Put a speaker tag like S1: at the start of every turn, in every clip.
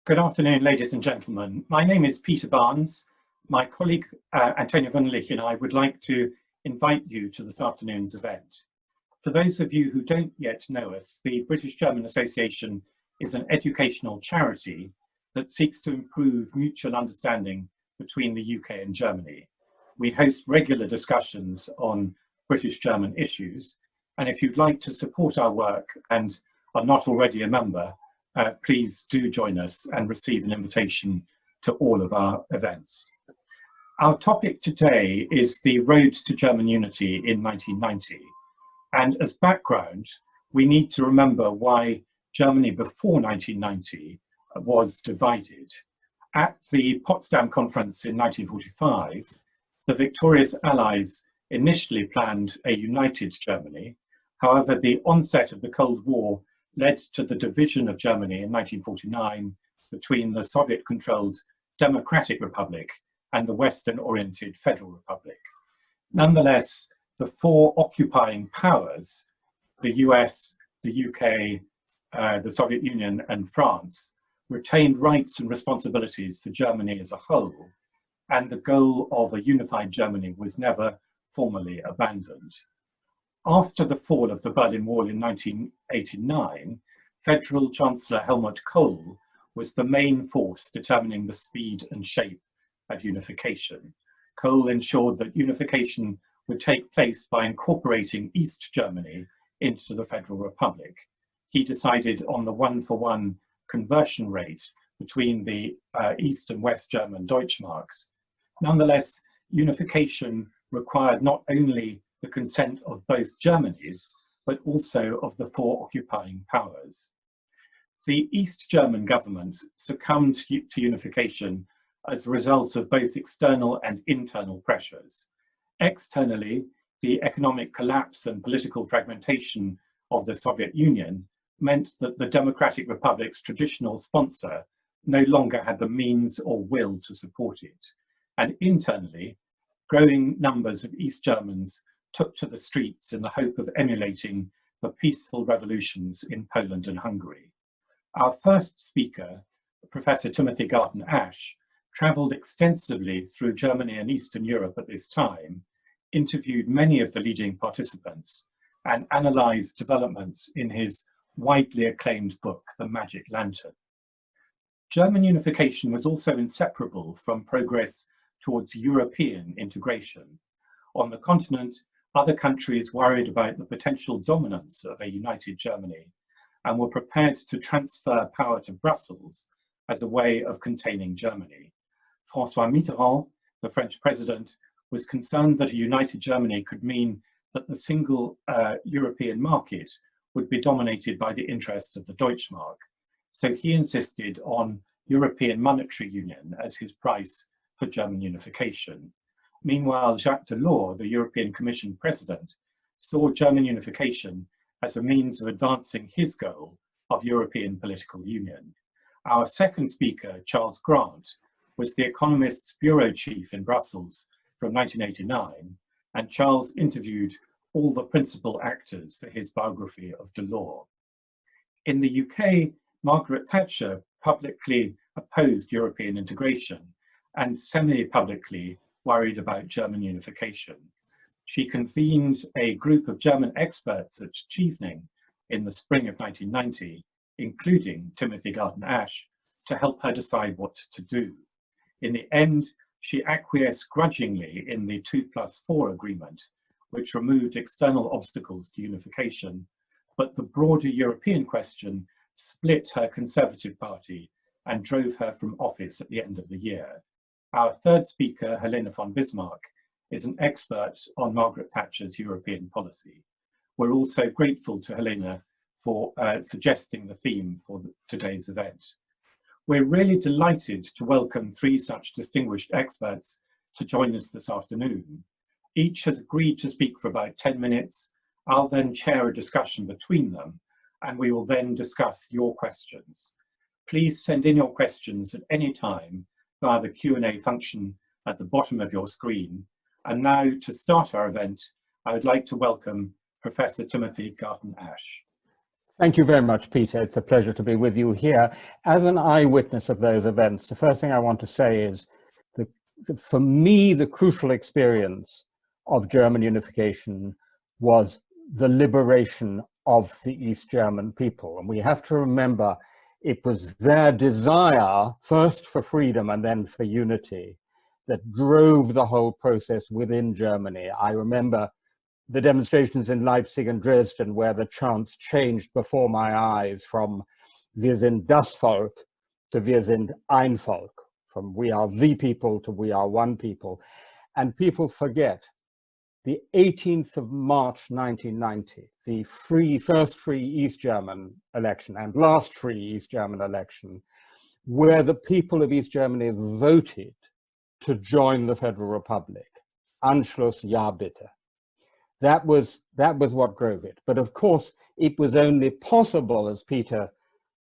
S1: Good afternoon, ladies and gentlemen. My name is Peter Barnes. My colleague Antony and I would like to invite you to this afternoon's event. For those of you who don't yet know us, the British-German Association is an educational charity that seeks to improve mutual understanding between the UK and Germany. We host regular discussions on British-German issues, and if you'd like to support our work and are not already a member, please do join us and receive an invitation to all of our events. Our topic today is the road to German unity in 1990. And as background, we need to remember why Germany before 1990 was divided. At the Potsdam Conference in 1945, the victorious Allies initially planned a united Germany. However, the onset of the Cold War led to the division of Germany in 1949 between the Soviet-controlled Democratic Republic and the Western-oriented Federal Republic. Nonetheless, the four occupying powers, the US, the UK, the Soviet Union and France, retained rights and responsibilities for Germany as a whole, and the goal of a unified Germany was never formally abandoned. After the fall of the Berlin Wall in 1989, Federal Chancellor Helmut Kohl was the main force determining the speed and shape of unification. Kohl ensured that unification would take place by incorporating East Germany into the Federal Republic. He decided on the one-for-one conversion rate between the East and West German Deutschmarks. Nonetheless, unification required not only the consent of both Germanies, but also of the four occupying powers. The East German government succumbed to unification as a result of both external and internal pressures. Externally, the economic collapse and political fragmentation of the Soviet Union meant that the Democratic Republic's traditional sponsor no longer had the means or will to support it. And internally, growing numbers of East Germans took to the streets in the hope of emulating the peaceful revolutions in Poland and Hungary. Our first speaker, Professor Timothy Garton Ash, travelled extensively through Germany and Eastern Europe at this time, interviewed many of the leading participants, and analysed developments in his widely acclaimed book, The Magic Lantern. German unification was also inseparable from progress towards European integration. On the continent, other countries worried about the potential dominance of a united Germany and were prepared to transfer power to Brussels as a way of containing Germany. François Mitterrand, the French president, was concerned that a united Germany could mean that the single European market would be dominated by the interests of the Deutschmark. So he insisted on European monetary union as his price for German unification. Meanwhile, Jacques Delors, the European Commission president, saw German unification as a means of advancing his goal of European political union. Our second speaker, Charles Grant, was the Economist's bureau chief in Brussels from 1989, and Charles interviewed all the principal actors for his biography of Delors. In the UK, Margaret Thatcher publicly opposed European integration and semi-publicly worried about German unification. She convened a group of German experts at Scheveningen in the spring of 1990, including Timothy Garton Ash, to help her decide what to do. In the end, she acquiesced grudgingly in the 2+4 agreement, which removed external obstacles to unification, but the broader European question split her Conservative Party and drove her from office at the end of the year. Our third speaker, Helena von Bismarck, is an expert on Margaret Thatcher's European policy. We're also grateful to Helena for suggesting the theme for today's event. We're really delighted to welcome three such distinguished experts to join us this afternoon. Each has agreed to speak for about 10 minutes. I'll then chair a discussion between them, and we will then discuss your questions. Please send in your questions at any time via the Q&A function at the bottom of your screen. And now, to start our event, I would like to welcome Professor Timothy Garton Ash.
S2: Thank you very much, Peter. It's a pleasure to be with you here. As an eyewitness of those events, the first thing I want to say is that for me, the crucial experience of German unification was the liberation of the East German people. And we have to remember it was their desire, first for freedom and then for unity, that drove the whole process within Germany. I remember the demonstrations in Leipzig and Dresden, where the chants changed before my eyes from "Wir sind das Volk" to "Wir sind ein Volk," from "we are the people" to "we are one people." And people forget the 18th of March 1990, the first free East German election and last free East German election, where the people of East Germany voted to join the Federal Republic. Anschluss, ja bitte. That was what drove it. But of course, it was only possible, as Peter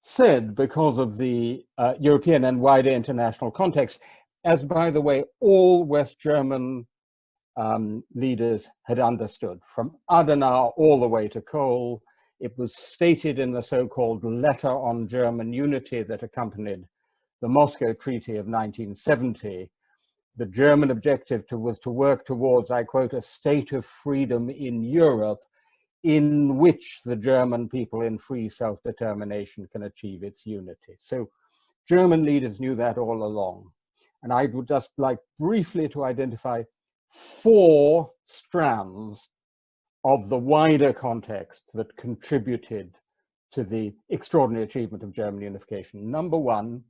S2: said, because of the European and wider international context, as, by the way, all West German leaders had understood, from Adenauer all the way to Kohl. It was stated in the so-called Letter on German Unity that accompanied the Moscow Treaty of 1970. The German objective was to work towards, I quote, a state of freedom in Europe in which the German people in free self-determination can achieve its unity. So German leaders knew that all along. And I would just like briefly to identify 4 strands of the wider context that contributed to the extraordinary achievement of German unification. Number 1,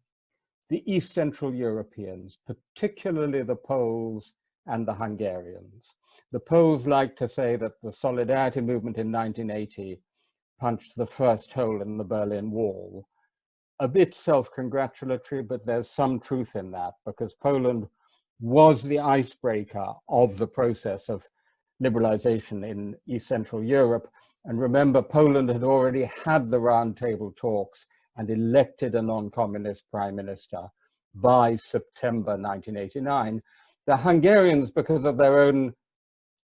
S2: the East Central Europeans, particularly the Poles and the Hungarians. The Poles like to say that the Solidarity movement in 1980 punched the first hole in the Berlin Wall. A bit self-congratulatory, but there's some truth in that, because Poland was the icebreaker of the process of liberalization in East Central Europe. And remember, Poland had already had the roundtable talks and elected a non-communist prime minister by September 1989. The Hungarians, because of their own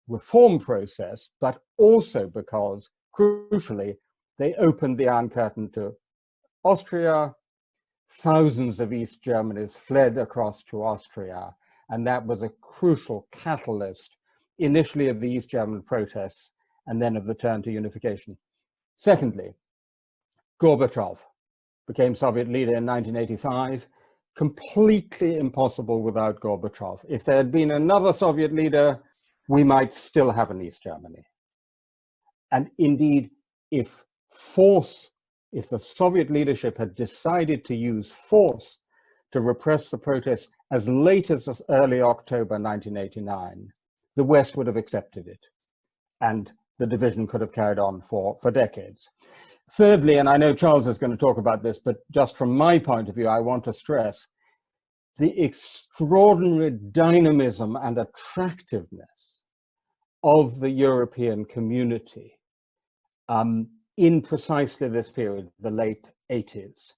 S2: reform process, but also because, crucially, they opened the Iron Curtain to Austria. Thousands of East Germans fled across to Austria, and that was a crucial catalyst, initially of the East German protests, and then of the turn to unification. Secondly, Gorbachev became Soviet leader in 1985, completely impossible without Gorbachev. If there had been another Soviet leader, we might still have an East Germany. And indeed, if the Soviet leadership had decided to use force to repress the protests as late as early October 1989, the West would have accepted it, and the division could have carried on for decades. Thirdly, and I know Charles is going to talk about this, but just from my point of view, I want to stress the extraordinary dynamism and attractiveness of the European community in precisely this period, the late 80s.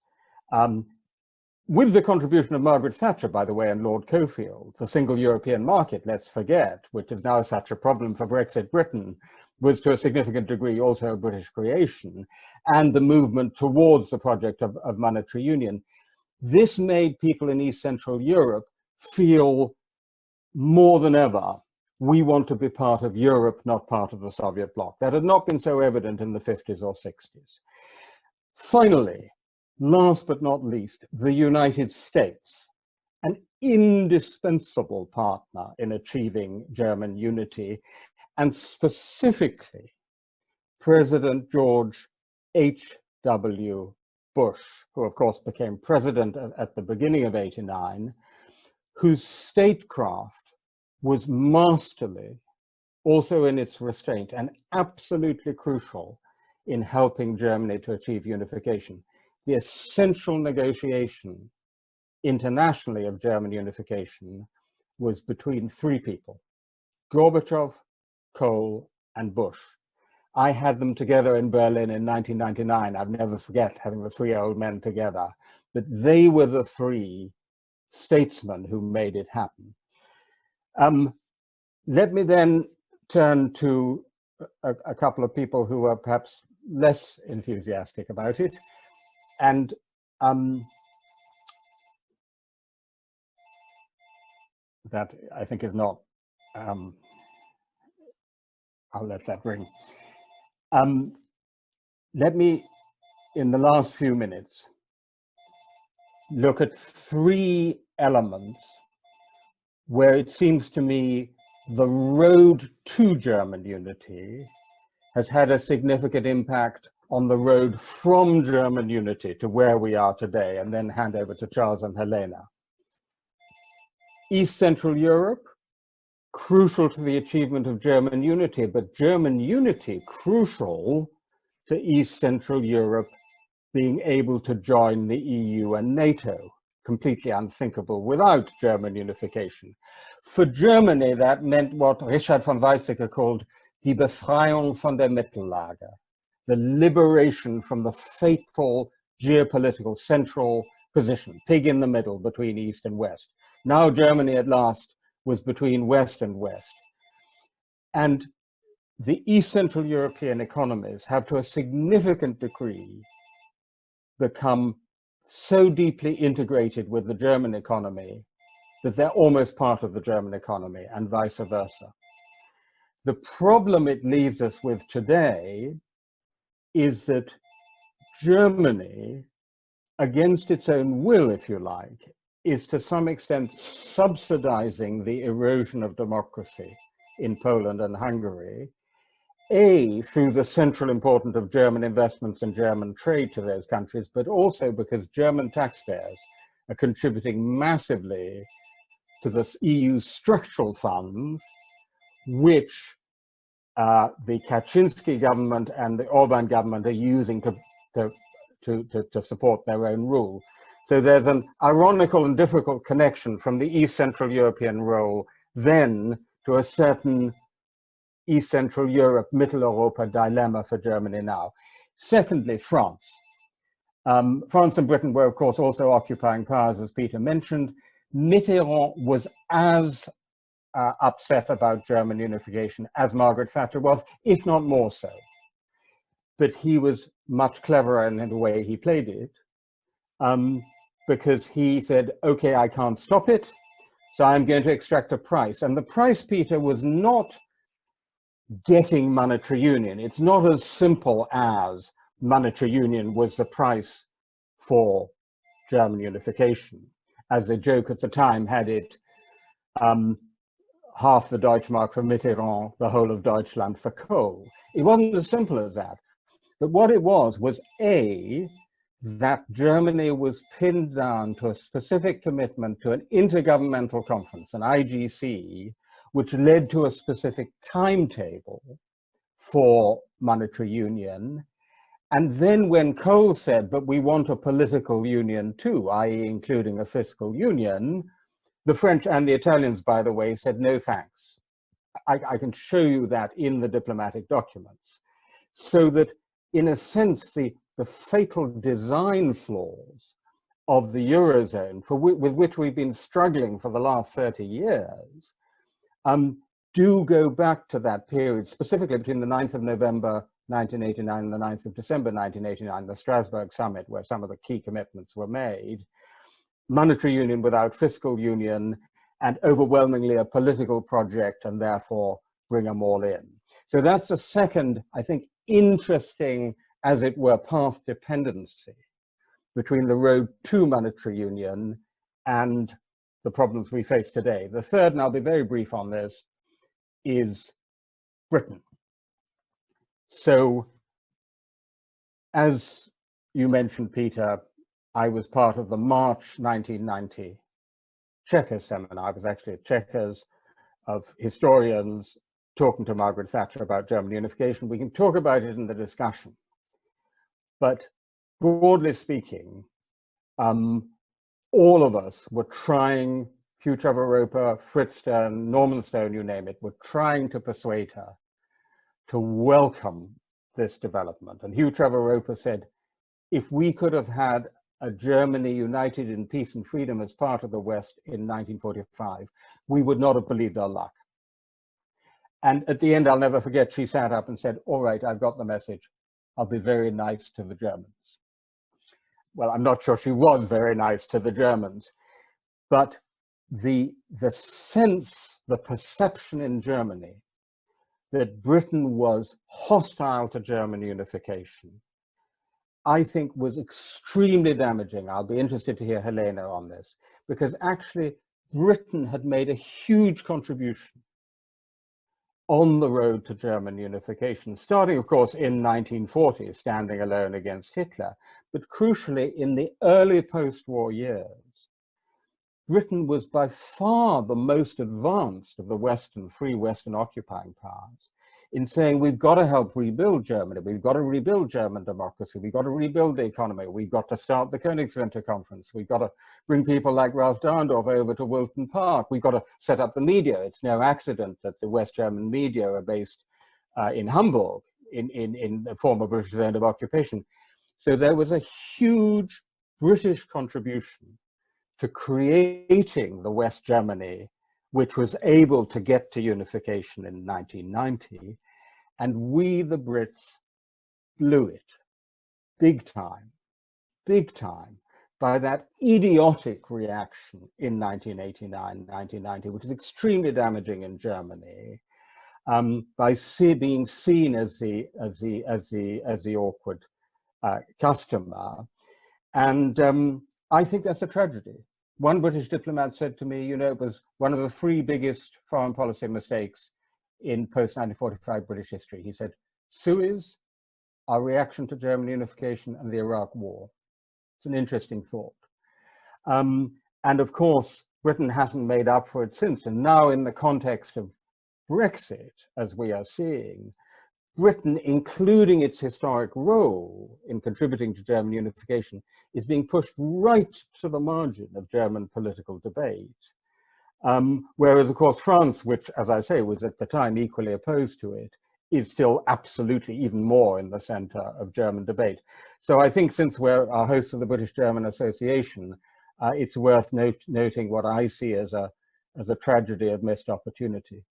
S2: With the contribution of Margaret Thatcher, by the way, and Lord Cockfield, the single European market, let's forget, which is now such a problem for Brexit Britain, was to a significant degree also a British creation, and the movement towards the project of monetary union. This made people in East Central Europe feel more than ever, we want to be part of Europe, not part of the Soviet bloc. That had not been so evident in the 50s or 60s. Finally, last but not least, the United States, an indispensable partner in achieving German unity, and specifically President George H.W. Bush, who of course became president at the beginning of '89, whose statecraft was masterly, also in its restraint, and absolutely crucial in helping Germany to achieve unification. The essential negotiation internationally of German unification was between 3 people: Gorbachev, Kohl, and Bush. I had them together in Berlin in 1999. I'll never forget having the 3 old men together, but they were the 3 statesmen who made it happen. Let me then turn to a couple of people who are perhaps less enthusiastic about it. And that I think is not, I'll let that ring. Let me, in the last few minutes, look at three elements where it seems to me the road to German unity has had a significant impact on the road from German unity to where we are today, and then hand over to Charles and Helena. East Central Europe, crucial to the achievement of German unity, but German unity crucial to East Central Europe being able to join the EU and NATO, completely unthinkable without German unification. For Germany, that meant what Richard von Weizsäcker called die Befreiung von der Mittellage, the liberation from the fateful geopolitical central position, pig in the middle between East and West. Now Germany at last was between West and West. And the East Central European economies have to a significant degree become so deeply integrated with the German economy that they're almost part of the German economy and vice versa. The problem it leaves us with today is that Germany, against its own will, if you like, is to some extent subsidizing the erosion of democracy in Poland and Hungary, through the central importance of German investments and German trade to those countries, but also because German taxpayers are contributing massively to the EU structural funds, which the Kaczynski government and the Orban government are using to support their own rule. So there's an ironical and difficult connection from the East Central European role then to a certain East Central Europe, Mitteleuropa dilemma for Germany now. Secondly, France. France and Britain were, of course, also occupying powers, as Peter mentioned. Mitterrand was as upset about German unification as Margaret Thatcher was, if not more so. But he was much cleverer in the way he played it, because he said, okay, I can't stop it, so I'm going to extract a price. And the price, Peter, was not getting monetary union. It's not as simple as monetary union was the price for German unification. As the joke at the time had it, half the Deutschmark for Mitterrand, the whole of Deutschland for Kohl. It wasn't as simple as that. But what it was that Germany was pinned down to a specific commitment to an intergovernmental conference, an IGC, which led to a specific timetable for monetary union. And then when Kohl said, but we want a political union too, i.e. including a fiscal union, the French and the Italians, by the way, said, no thanks. I can show you that in the diplomatic documents. So that, in a sense, the fatal design flaws of the Eurozone, with which we've been struggling for the last 30 years, do go back to that period, specifically between the 9th of November 1989 and the 9th of December 1989, the Strasbourg summit, where some of the key commitments were made. Monetary union without fiscal union, and overwhelmingly a political project, and therefore bring them all in. So that's the second, I think, interesting, as it were, path dependency between the road to monetary union and the problems we face today. The third, and I'll be very brief on this, is Britain. So, as you mentioned, Peter, I was part of the March 1990 Chequers seminar. I was actually at Chequers of historians talking to Margaret Thatcher about German unification. We can talk about it in the discussion. But broadly speaking, all of us were trying, Hugh Trevor-Roper, Fritz Stern, Norman Stone, you name it, were trying to persuade her to welcome this development. And Hugh Trevor-Roper said, if we could have had a Germany united in peace and freedom as part of the West in 1945, we would not have believed our luck. And at the end, I'll never forget, she sat up and said, all right, I've got the message. I'll be very nice to the Germans. Well, I'm not sure she was very nice to the Germans, but the sense, the perception in Germany that Britain was hostile to German unification, I think was extremely damaging. I'll be interested to hear Helena on this, because actually Britain had made a huge contribution on the road to German unification, starting, of course, in 1940, standing alone against Hitler, but crucially in the early post-war years. Britain was by far the most advanced of the free Western occupying powers in saying we've got to help rebuild Germany, we've got to rebuild German democracy, we've got to rebuild the economy, we've got to start the Königswinter Conference, we've got to bring people like Ralph Dahrendorf over to Wilton Park, we've got to set up the media. It's no accident that the West German media are based in Hamburg, in the former British zone of occupation. So there was a huge British contribution to creating the West Germany, which was able to get to unification in 1990, and we, the Brits, blew it big time, by that idiotic reaction in 1989, 1990, which is extremely damaging in Germany, by being seen as the awkward customer. And I think that's a tragedy. One British diplomat said to me, you know, it was one of the 3 biggest foreign policy mistakes in post-1945 British history. He said, Suez, our reaction to German unification, and the Iraq War. It's an interesting thought. And of course, Britain hasn't made up for it since. And now in the context of Brexit, as we are seeing, Britain, including its historic role in contributing to German unification, is being pushed right to the margin of German political debate. Whereas, of course, France, which, as I say, was at the time equally opposed to it, is still absolutely even more in the center of German debate. So I think since we're a host of the British-German Association, it's worth noting what I see as a tragedy of missed opportunity.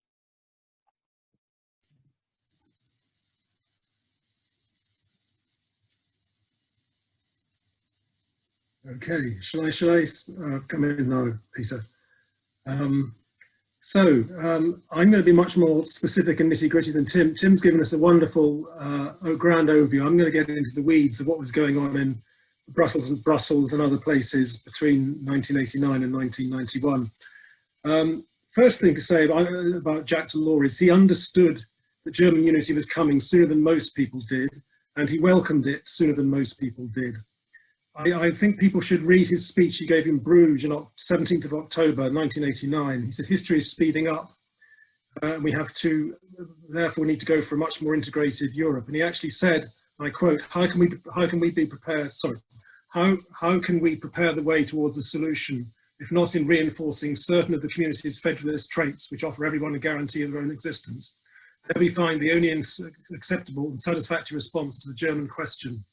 S3: Okay, shall I come in now, Peter? I'm going to be much more specific and nitty-gritty than Tim. Tim's given us a wonderful grand overview. I'm going to get into the weeds of what was going on in Brussels and other places between 1989 and 1991. First thing to say about Jacques Delors is he understood that German unity was coming sooner than most people did, and he welcomed it sooner than most people did. I think people should read his speech he gave in Bruges on 17th of October 1989. He said, history is speeding up. We have to, therefore, need to go for a much more integrated Europe. And he actually said, I quote, how can we be prepared, sorry, how can we prepare the way towards a solution, if not in reinforcing certain of the community's federalist traits, which offer everyone a guarantee of their own existence? There we find the only acceptable and satisfactory response to the German question.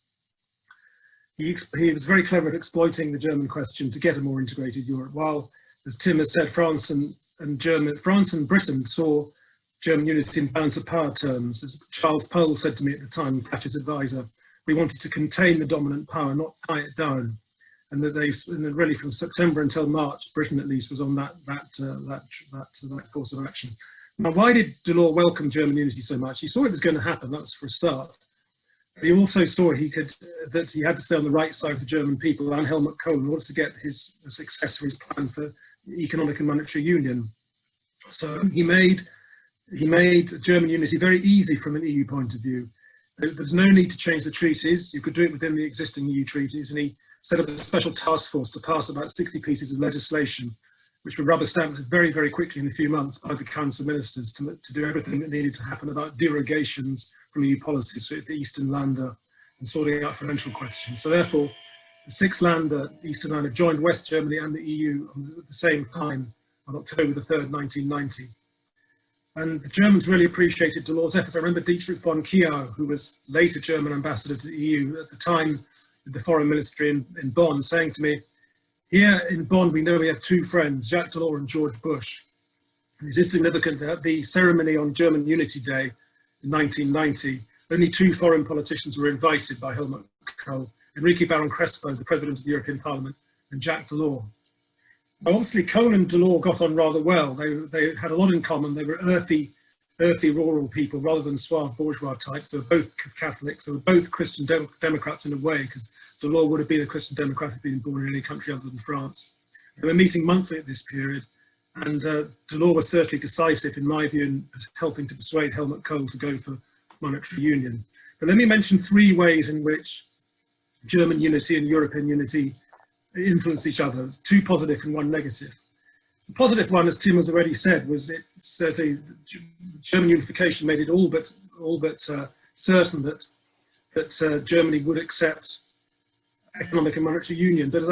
S3: He was very clever at exploiting the German question to get a more integrated Europe, while, as Tim has said, France and Britain saw German unity in balance of power terms. As Charles Pole said to me at the time, Thatcher's advisor, we wanted to contain the dominant power, not tie it down. And that really from September until March, Britain at least was on that course of action. Now, why did Delors welcome German unity so much? He saw it was going to happen, that's for a start. He also saw that he had to stay on the right side of the German people and Helmut Kohl in order to get his success for his plan for economic and monetary union. So he made German unity very easy from an EU point of view. There's no need to change the treaties. You could do it within the existing EU treaties, and he set up a special task force to pass about 60 pieces of legislation, which were rubber stamped very, very quickly in a few months by the Council of Ministers to do everything that needed to happen about derogations from EU policies, so the Eastern Länder, and sorting out financial questions. So therefore, the 6 Länder, Eastern Länder, joined West Germany and the EU at the same time on October the 3rd, 1990. And the Germans really appreciated Delors' efforts. I remember Dietrich von Kiau, who was later German ambassador to the EU, at the time with the foreign ministry in Bonn, saying to me, here in Bonn, we know we have 2 friends, Jacques Delors and George Bush. And it is significant that the ceremony on German Unity Day in 1990 only 2 foreign politicians were invited by Helmut Kohl: Enrique Baron Crespo, the President of the European Parliament, and Jacques Delors. Now, obviously, Kohl and Delors got on rather well. They had a lot in common. They were earthy rural people rather than suave bourgeois types. They were both Catholics. They were both Christian Democrats in a way, because Delors would have been a Christian Democrat if he'd been born in any country other than France. They were meeting monthly at this period, and Delors was certainly decisive, in my view, in helping to persuade Helmut Kohl to go for monetary union. But let me mention 3 ways in which German unity and European unity influence each other: 2 positive and 1 negative. The positive one, as Tim has already said, was certainly German unification made it all but certain that Germany would accept economic and monetary union. But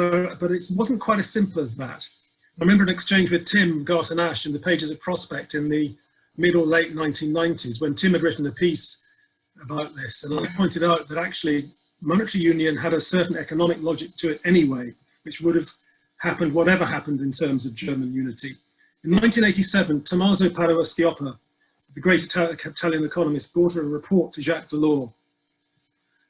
S3: it wasn't quite as simple as that. I remember an exchange with Tim, Garton Ash, in the pages of Prospect in the mid or late 1990s, when Tim had written a piece about this, and I pointed out that actually monetary union had a certain economic logic to it anyway, which would have happened whatever happened in terms of German unity. In 1987, Tommaso Padoa-Schioppa, the great Italian economist, brought a report to Jacques Delors,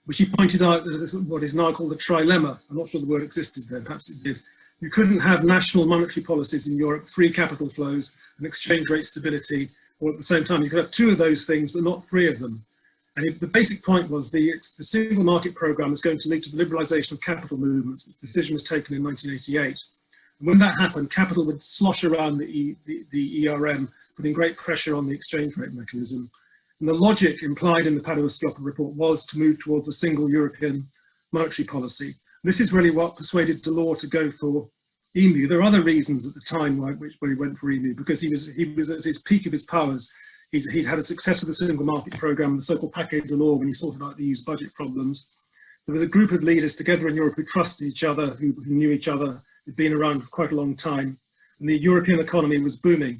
S3: which he pointed out that what is now called the trilemma. I'm not sure the word existed then, perhaps it did. You couldn't have national monetary policies in Europe, free capital flows and exchange rate stability, or at the same time you could have 2 of those things but not 3 of them. And the basic point was the single market program is going to lead to the liberalization of capital movements. The decision was taken in 1988. And when that happened, capital would slosh around the ERM, putting great pressure on the exchange rate mechanism. And the logic implied in the Padoa-Schioppa report was to move towards a single European monetary policy. This is really what persuaded Delors to go for EMU. There are other reasons at the time why he went for EMU, because he was at his peak of his powers. He'd had a success with the single market program, the so-called Paquet Delors, when he sorted out the EU's budget problems. There was a group of leaders together in Europe who trusted each other, who knew each other, had been around for quite a long time, and the European economy was booming.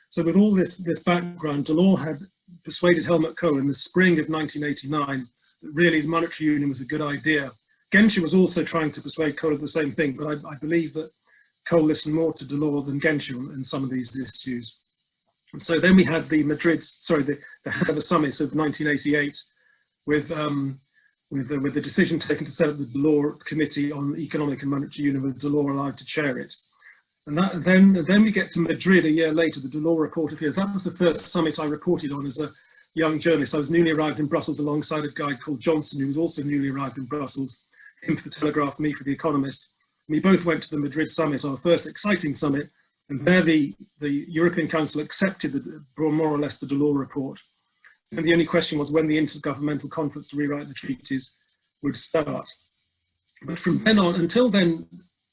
S3: So with all this background, Delors had persuaded Helmut Kohl in the spring of 1989 that really the monetary union was a good idea. Genscher was also trying to persuade Kohl of the same thing, but I believe that Kohl listened more to Delors than Genscher in some of these issues. And so then we had the Hanover Summit of 1988 with the decision taken to set up the Delors Committee on Economic and Monetary Union, with Delors allowed to chair it. And then we get to Madrid a year later. The Delors report appears. That was the first summit I reported on as a young journalist. I was newly arrived in Brussels alongside a guy called Johnson, who was also newly arrived in Brussels, him for the Telegraph, me for the Economist. And we both went to the Madrid summit, our first exciting summit, and there the European Council accepted more or less the Delors report. And the only question was when the intergovernmental conference to rewrite the treaties would start. But from then on, until then,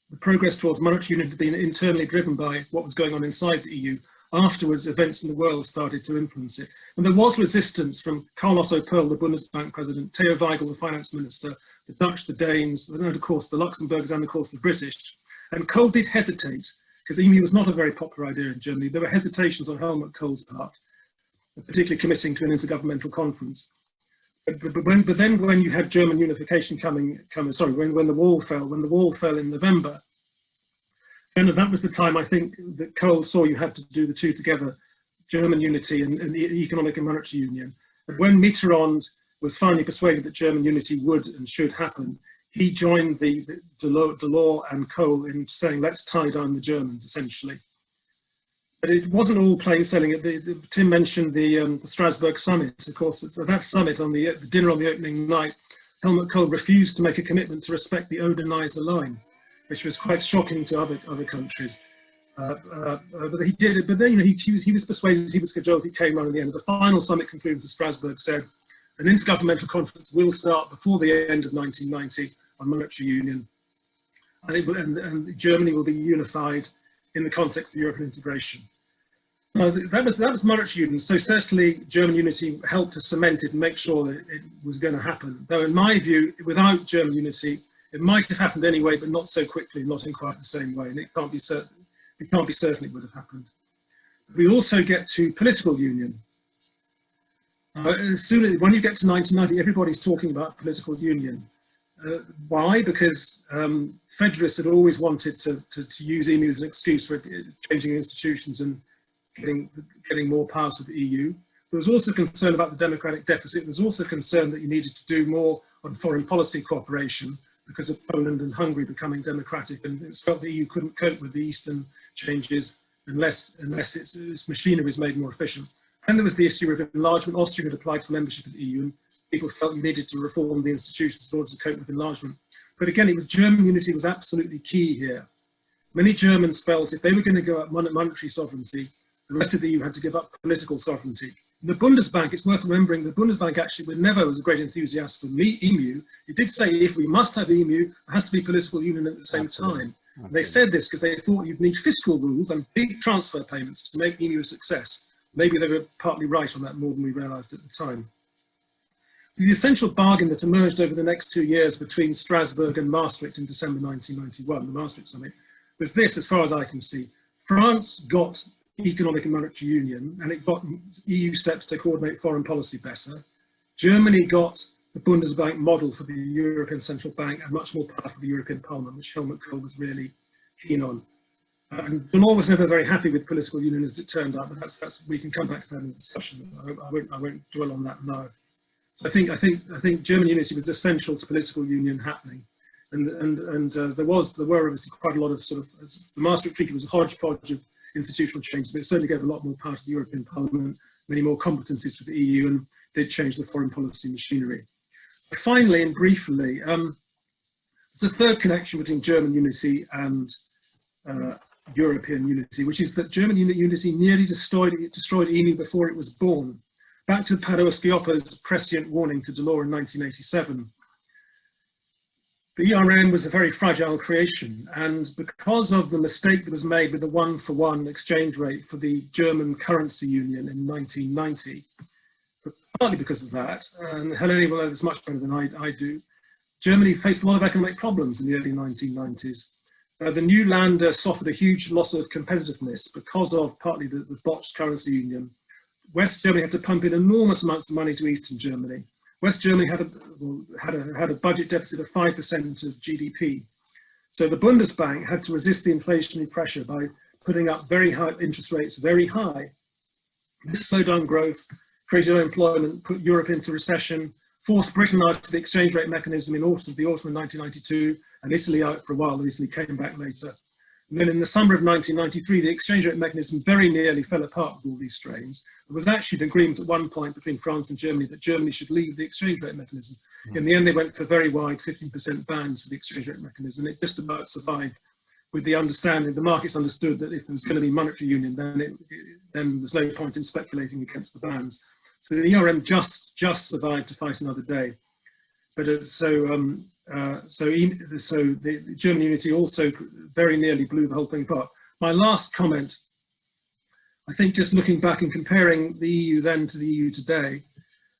S3: the progress towards monetary union had been internally driven by what was going on inside the EU. Afterwards, events in the world started to influence it. And there was resistance from Karl Otto Perl, the Bundesbank president, Theo Weigel, the finance minister, the Dutch, the Danes, and of course the Luxembourgers, and of course the British. And Kohl did hesitate, because EMU was not a very popular idea in Germany. There were hesitations on Helmut Kohl's part, particularly committing to an intergovernmental conference. But then when you had German unification when the wall fell in November, and that was the time I think that Kohl saw you had to do the 2 together, German unity and the economic and monetary union. But when Mitterrand was finally persuaded that German unity would and should happen, he joined the Delors and Kohl in saying, let's tie down the Germans, essentially. But it wasn't all plain sailing. Tim mentioned the Strasbourg summit. Of course, at that summit, on the dinner on the opening night, Helmut Kohl refused to make a commitment to respect the Oder-Neisse line, which was quite shocking to other countries. But he did it. But then he was persuaded, he was cajoled, he came on in the end. The final summit conclusions of Strasbourg said an intergovernmental conference will start before the end of 1990 on monetary union, and Germany will be unified in the context of European integration. That was monetary union, so certainly German unity helped to cement it and make sure that it was going to happen. Though in my view, without German unity, it might have happened anyway, but not so quickly, not in quite the same way, and it can't be certain it would have happened. We also get to political union. When you get to 1990, everybody's talking about political union. Why? Because federalists had always wanted to use EMU as an excuse for changing institutions and getting more powers of the EU. There was also concern about the democratic deficit. There was also concern that you needed to do more on foreign policy cooperation because of Poland and Hungary becoming democratic, and it was felt the EU couldn't cope with the Eastern changes unless its machinery was made more efficient. And there was the issue of enlargement. Austria had applied for membership of the EU, and people felt you needed to reform the institutions in order to cope with enlargement. But again, it was German unity was absolutely key here. Many Germans felt if they were going to go up monetary sovereignty, the rest of the EU had to give up political sovereignty. The Bundesbank, it's worth remembering, the Bundesbank actually never was a great enthusiast for EMU. It did say if we must have EMU, there has to be political union at the same time. They said this because they thought you'd need fiscal rules and big transfer payments to make EMU a success. Maybe they were partly right on that more than we realised at the time. So the essential bargain that emerged over the next 2 years between Strasbourg and Maastricht in December 1991, the Maastricht Summit, was this, as far as I can see. France got economic and monetary union, and it got EU steps to coordinate foreign policy better. Germany got the Bundesbank model for the European Central Bank and much more power for the European Parliament, which Helmut Kohl was really keen on. And Delors was never very happy with political union as it turned out, but that's we can come back to that in the discussion. I won't dwell on that now. So I think German unity was essential to political union happening, and there were obviously quite a lot of sort of, the Maastricht Treaty was a hodgepodge of institutional changes, but it certainly gave a lot more power to the European Parliament, many more competencies for the EU, and did change the foreign policy machinery. But finally, and briefly, there's a third connection between German unity and European unity, which is that German unity nearly destroyed EMU before it was born. Back to Padoa-Schioppa's prescient warning to Delors in 1987. The ERM was a very fragile creation, and because of the mistake that was made with the one-for-one exchange rate for the German currency union in 1990, but partly because of that, and Helene will know this much better than I do, Germany faced a lot of economic problems in the early 1990s. The new Länder suffered a huge loss of competitiveness because of partly the botched currency union. West Germany had to pump in enormous amounts of money to Eastern Germany. West Germany had a budget deficit of 5% of GDP. So the Bundesbank had to resist the inflationary pressure by putting up very high interest rates, very high. This slowed down growth, created unemployment, put Europe into recession, forced Britain out of the exchange rate mechanism in the autumn of 1992, and Italy out for a while. Italy came back later. And then in the summer of 1993, the exchange rate mechanism very nearly fell apart with all these strains. There was actually an agreement at one point between France and Germany that Germany should leave the exchange rate mechanism. In the end, they went for very wide 15% bans for the exchange rate mechanism. It just about survived with the understanding, the markets understood that if there was going to be monetary union, then there's no point in speculating against the bans. So the ERM just survived to fight another day. But the German unity also very nearly blew the whole thing apart. My last comment, I think just looking back and comparing the EU then to the EU today,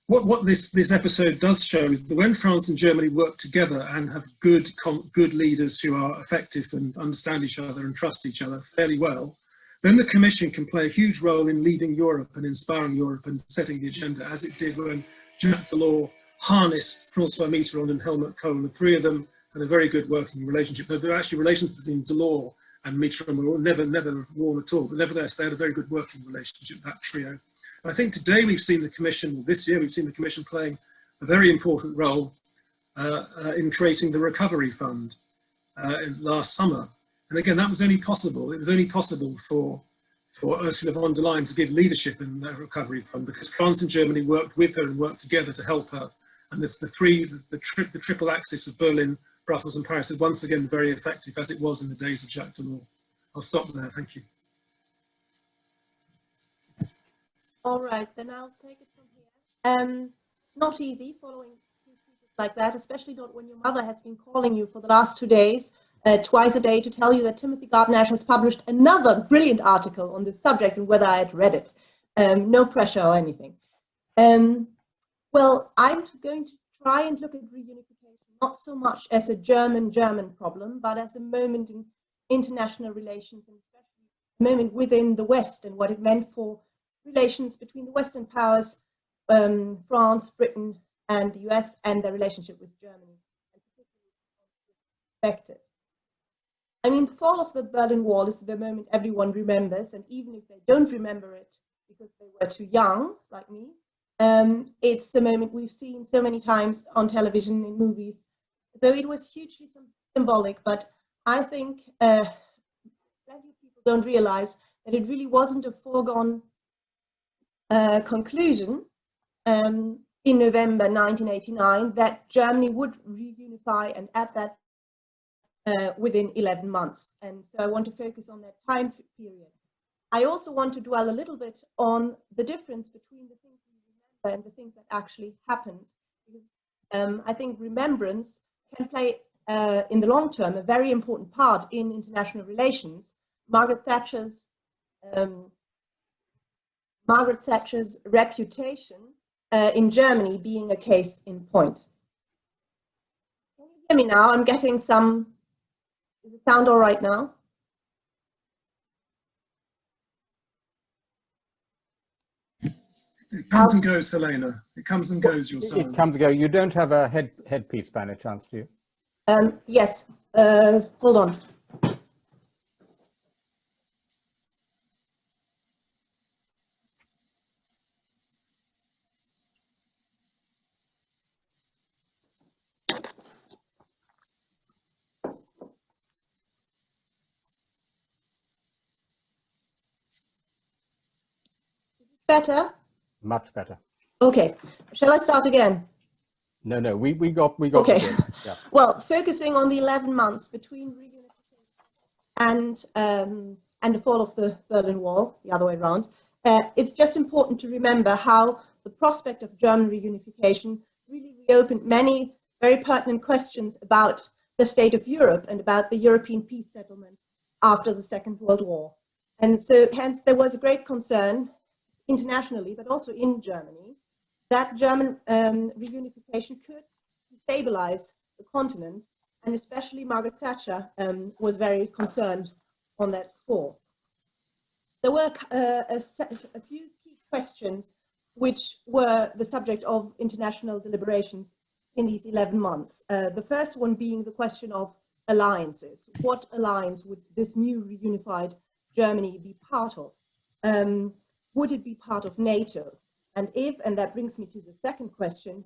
S3: what this episode does show is that when France and Germany work together and have good leaders who are effective and understand each other and trust each other fairly well, then the Commission can play a huge role in leading Europe and inspiring Europe and setting the agenda, as it did when Jacques Delors harnessed Francois Mitterrand and Helmut Kohl. The three of them had a very good working relationship. There were actually relations between Delors and Mitterrand were never warm at all, but nevertheless, they had a very good working relationship, that trio. And I think today we've seen the Commission, this year we've seen the Commission playing a very important role in creating the Recovery Fund last summer. And again, that was only possible. It was only possible for Ursula von der Leyen to give leadership in the Recovery Fund because France and Germany worked with her and worked together to help her. And the triple axis of Berlin, Brussels and Paris is once again very effective, as it was in the days of Jacques Delors. I'll stop there, thank you.
S4: All right, then I'll take it from here. Not easy following speeches like that, especially not when your mother has been calling you for the last 2 days, twice a day, to tell you that Timothy Garton Ash has published another brilliant article on this subject and whether I had read it. No pressure or anything. Well, I'm going to try and look at reunification, not so much as a German problem, but as a moment in international relations, and especially a moment within the West and what it meant for relations between the Western powers, France, Britain, and the US, and their relationship with Germany, and particularly affected. I mean, the fall of the Berlin Wall is the moment everyone remembers, and even if they don't remember it because they were too young, like me. It's a moment we've seen so many times on television, in movies. So it was hugely symbolic, but I think plenty of people don't realize that it really wasn't a foregone conclusion in November 1989 that Germany would reunify, and at that within 11 months. And so I want to focus on that time period. I also want to dwell a little bit on the difference between the things we remember and the things that actually happened. Because I think remembrance can play, in the long term, a very important part in international relations. Margaret Thatcher's reputation in Germany being a case in point. Can you hear me now? I'm getting some. Does it sound all right now?
S3: It comes and goes, Selena. It comes and goes, your sound.
S2: It comes and goes. You don't have a headpiece by any chance, do you?
S4: Yes. Hold on. Better?
S2: Much better.
S4: Okay. Shall I start again?
S2: No, we got
S4: Okay.
S2: Yeah.
S4: Well, focusing on the 11 months between reunification and the fall of the Berlin Wall, the other way around, it's just important to remember how the prospect of German reunification really reopened many very pertinent questions about the state of Europe and about the European peace settlement after the Second World War. And so hence there was a great concern internationally, but also in Germany, that German reunification could stabilize the continent, and especially Margaret Thatcher was very concerned on that score. There were a few key questions which were the subject of international deliberations in these 11 months. The first one being the question of alliances. What alliance would this new reunified Germany be part of? Would it be part of NATO? And if, and that brings me to the second question,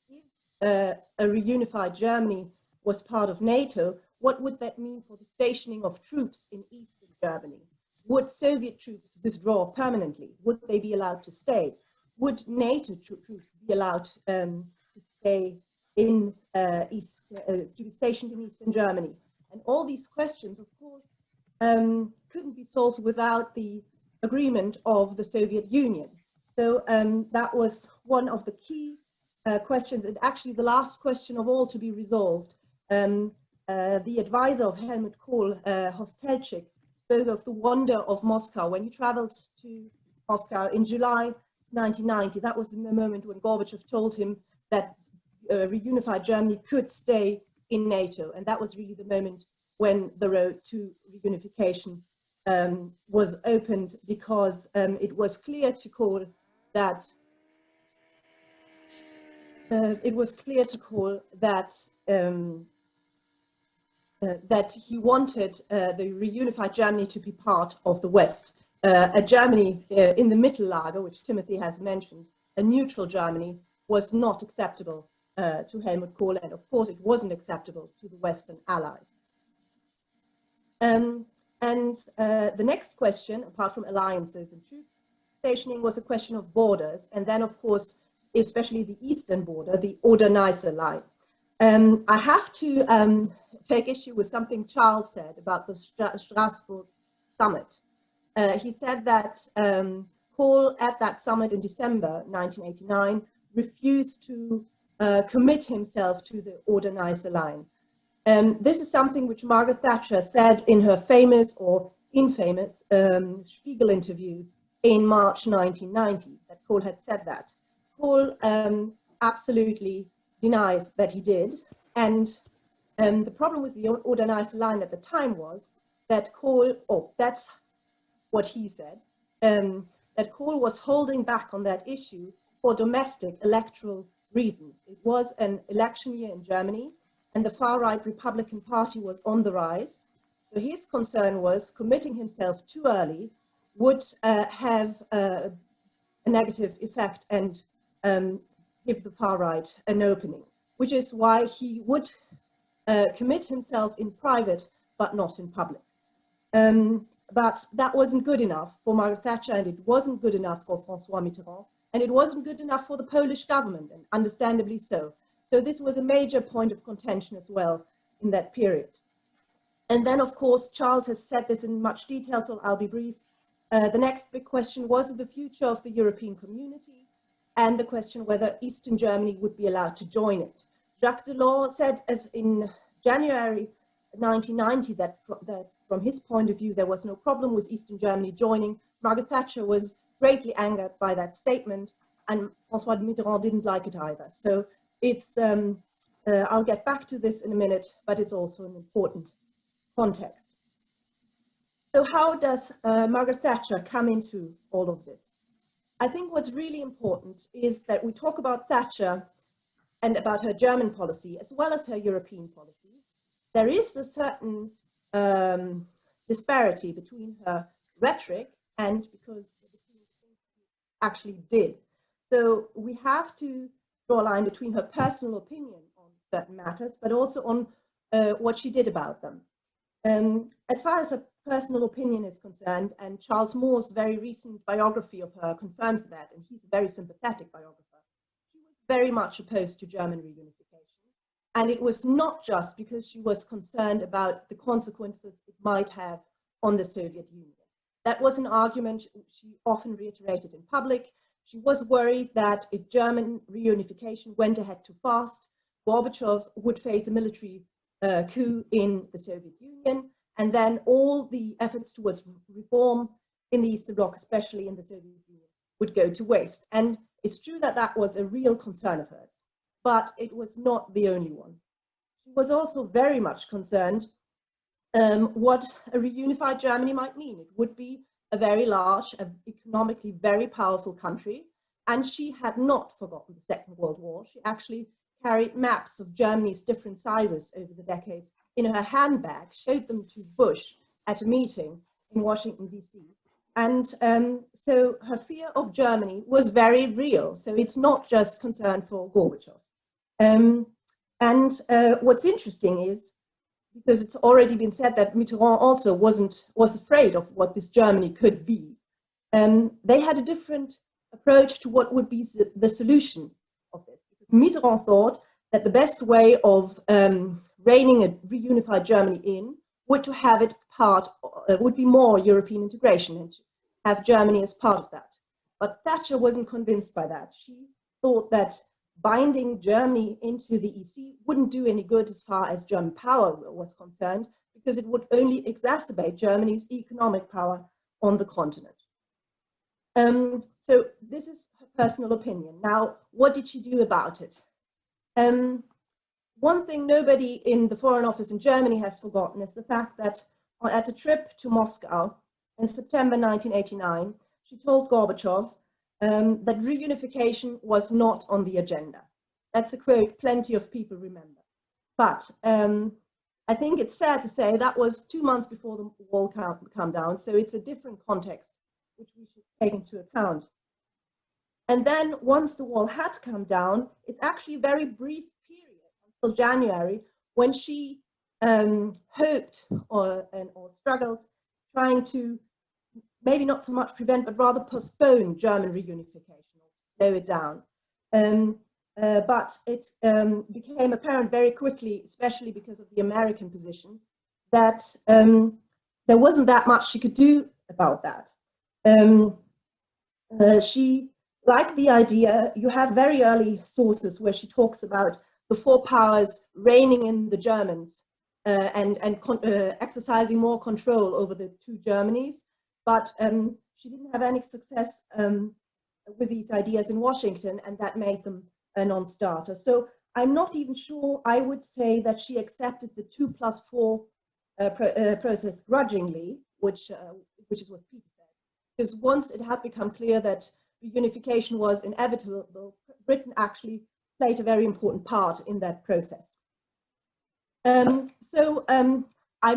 S4: if a reunified Germany was part of NATO, what would that mean for the stationing of troops in Eastern Germany? Would Soviet troops withdraw permanently? Would they be allowed to stay? Would NATO troops be allowed to stay in to be stationed in Eastern Germany? And all these questions, of course, couldn't be solved without the agreement of the Soviet Union. So that was one of the key questions, and actually the last question of all to be resolved. The advisor of Helmut Kohl, Hostelchik, spoke of the wonder of Moscow. When he traveled to Moscow in July 1990, that was the moment when Gorbachev told him that reunified Germany could stay in NATO. And that was really the moment when the road to reunification was opened, because it was clear to Kohl that that he wanted the reunified Germany to be part of the West, a Germany in the Mittellager, which Timothy has mentioned. A neutral Germany was not acceptable to Helmut Kohl, and of course it wasn't acceptable to the Western allies. The next question, apart from alliances and troop stationing, was a question of borders, and then of course, especially the eastern border, the Oder-Neisse line. I have to take issue with something Charles said about the Strasbourg summit. He said that Kohl at that summit in December 1989 refused to commit himself to the Oder-Neisse line. This is something which Margaret Thatcher said in her famous or infamous Spiegel interview in March 1990, that Kohl had said that. Kohl absolutely denies that he did. And the problem with the Oder-Neisse line at the time was that Kohl, that's what he said, that Kohl was holding back on that issue for domestic electoral reasons. It was an election year in Germany, and the far-right Republican Party was on the rise. So his concern was committing himself too early would have a negative effect and give the far right an opening, which is why he would commit himself in private but not in public. But that wasn't good enough for Margaret Thatcher, and it wasn't good enough for François Mitterrand, and it wasn't good enough for the Polish government, and understandably so. So this was a major point of contention as well in that period. And then, of course, Charles has said this in much detail, so I'll be brief. The next big question was the future of the European community and the question whether Eastern Germany would be allowed to join it. Jacques Delors said as in January 1990 that from his point of view, there was no problem with Eastern Germany joining. Margaret Thatcher was greatly angered by that statement, and François Mitterrand didn't like it either. So it's, I'll get back to this in a minute, but it's also an important context. So how does Margaret Thatcher come into all of this? I think what's really important is that we talk about Thatcher and about her German policy as well as her European policy. There is a certain disparity between her rhetoric and between the things she actually did. So we have to draw a line between her personal opinion on certain matters, but also on what she did about them. As far as her personal opinion is concerned, and Charles Moore's very recent biography of her confirms that, and he's a very sympathetic biographer, she was very much opposed to German reunification. And it was not just because she was concerned about the consequences it might have on the Soviet Union. That was an argument she often reiterated in public. She was worried that if German reunification went ahead too fast, Gorbachev would face a military coup in the Soviet Union, and then all the efforts towards reform in the Eastern Bloc, especially in the Soviet Union, would go to waste. And it's true that that was a real concern of hers, but it was not the only one. She was also very much concerned what a reunified Germany might mean. It would be a very large, economically very powerful country, and she had not forgotten the Second World War. She actually carried maps of Germany's different sizes over the decades in her handbag, showed them to Bush at a meeting in Washington, D.C. And so her fear of Germany was very real. So it's not just concern for Gorbachev. What's interesting is, because it's already been said that Mitterrand also was afraid of what this Germany could be, they had a different approach to what would be the solution of this. Mitterrand thought that the best way of reining a reunified Germany in would to have it would be more European integration and to have Germany as part of that. But Thatcher wasn't convinced by that. She thought that binding Germany into the EC wouldn't do any good as far as German power was concerned, because it would only exacerbate Germany's economic power on the continent. So this is her personal opinion. Now, what did she do about it? One thing nobody in the Foreign Office in Germany has forgotten is the fact that at a trip to Moscow in September 1989, she told Gorbachev that reunification was not on the agenda. That's a quote plenty of people remember. But I think it's fair to say that was 2 months before the wall came down, so it's a different context which we should take into account. And then once the wall had come down, it's actually a very brief period until January when she hoped or struggled, trying to maybe not so much prevent, but rather postpone German reunification, or slow it down. But it became apparent very quickly, especially because of the American position, that there wasn't that much she could do about that. She liked the idea. You have very early sources where she talks about the four powers reigning in the Germans and exercising more control over the two Germanys. But she didn't have any success with these ideas in Washington, and that made them a non-starter. So I'm not even sure I would say that she accepted the 2+4 process grudgingly, which is what Peter said. Because once it had become clear that reunification was inevitable, Britain actually played a very important part in that process. I'm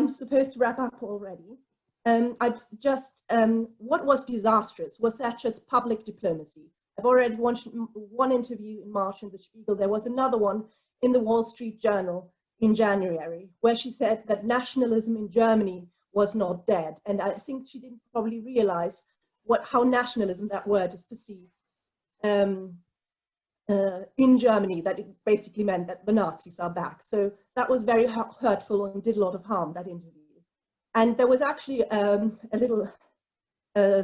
S4: supposed to wrap up already. what was disastrous was Thatcher's public diplomacy. I've already watched one interview in March in the Spiegel. There was another one in the Wall Street Journal in January, where she said that nationalism in Germany was not dead. And I think she didn't probably realize how nationalism, that word, is perceived in Germany, that it basically meant that the Nazis are back. So that was very hurtful and did a lot of harm, that interview. And there was actually a little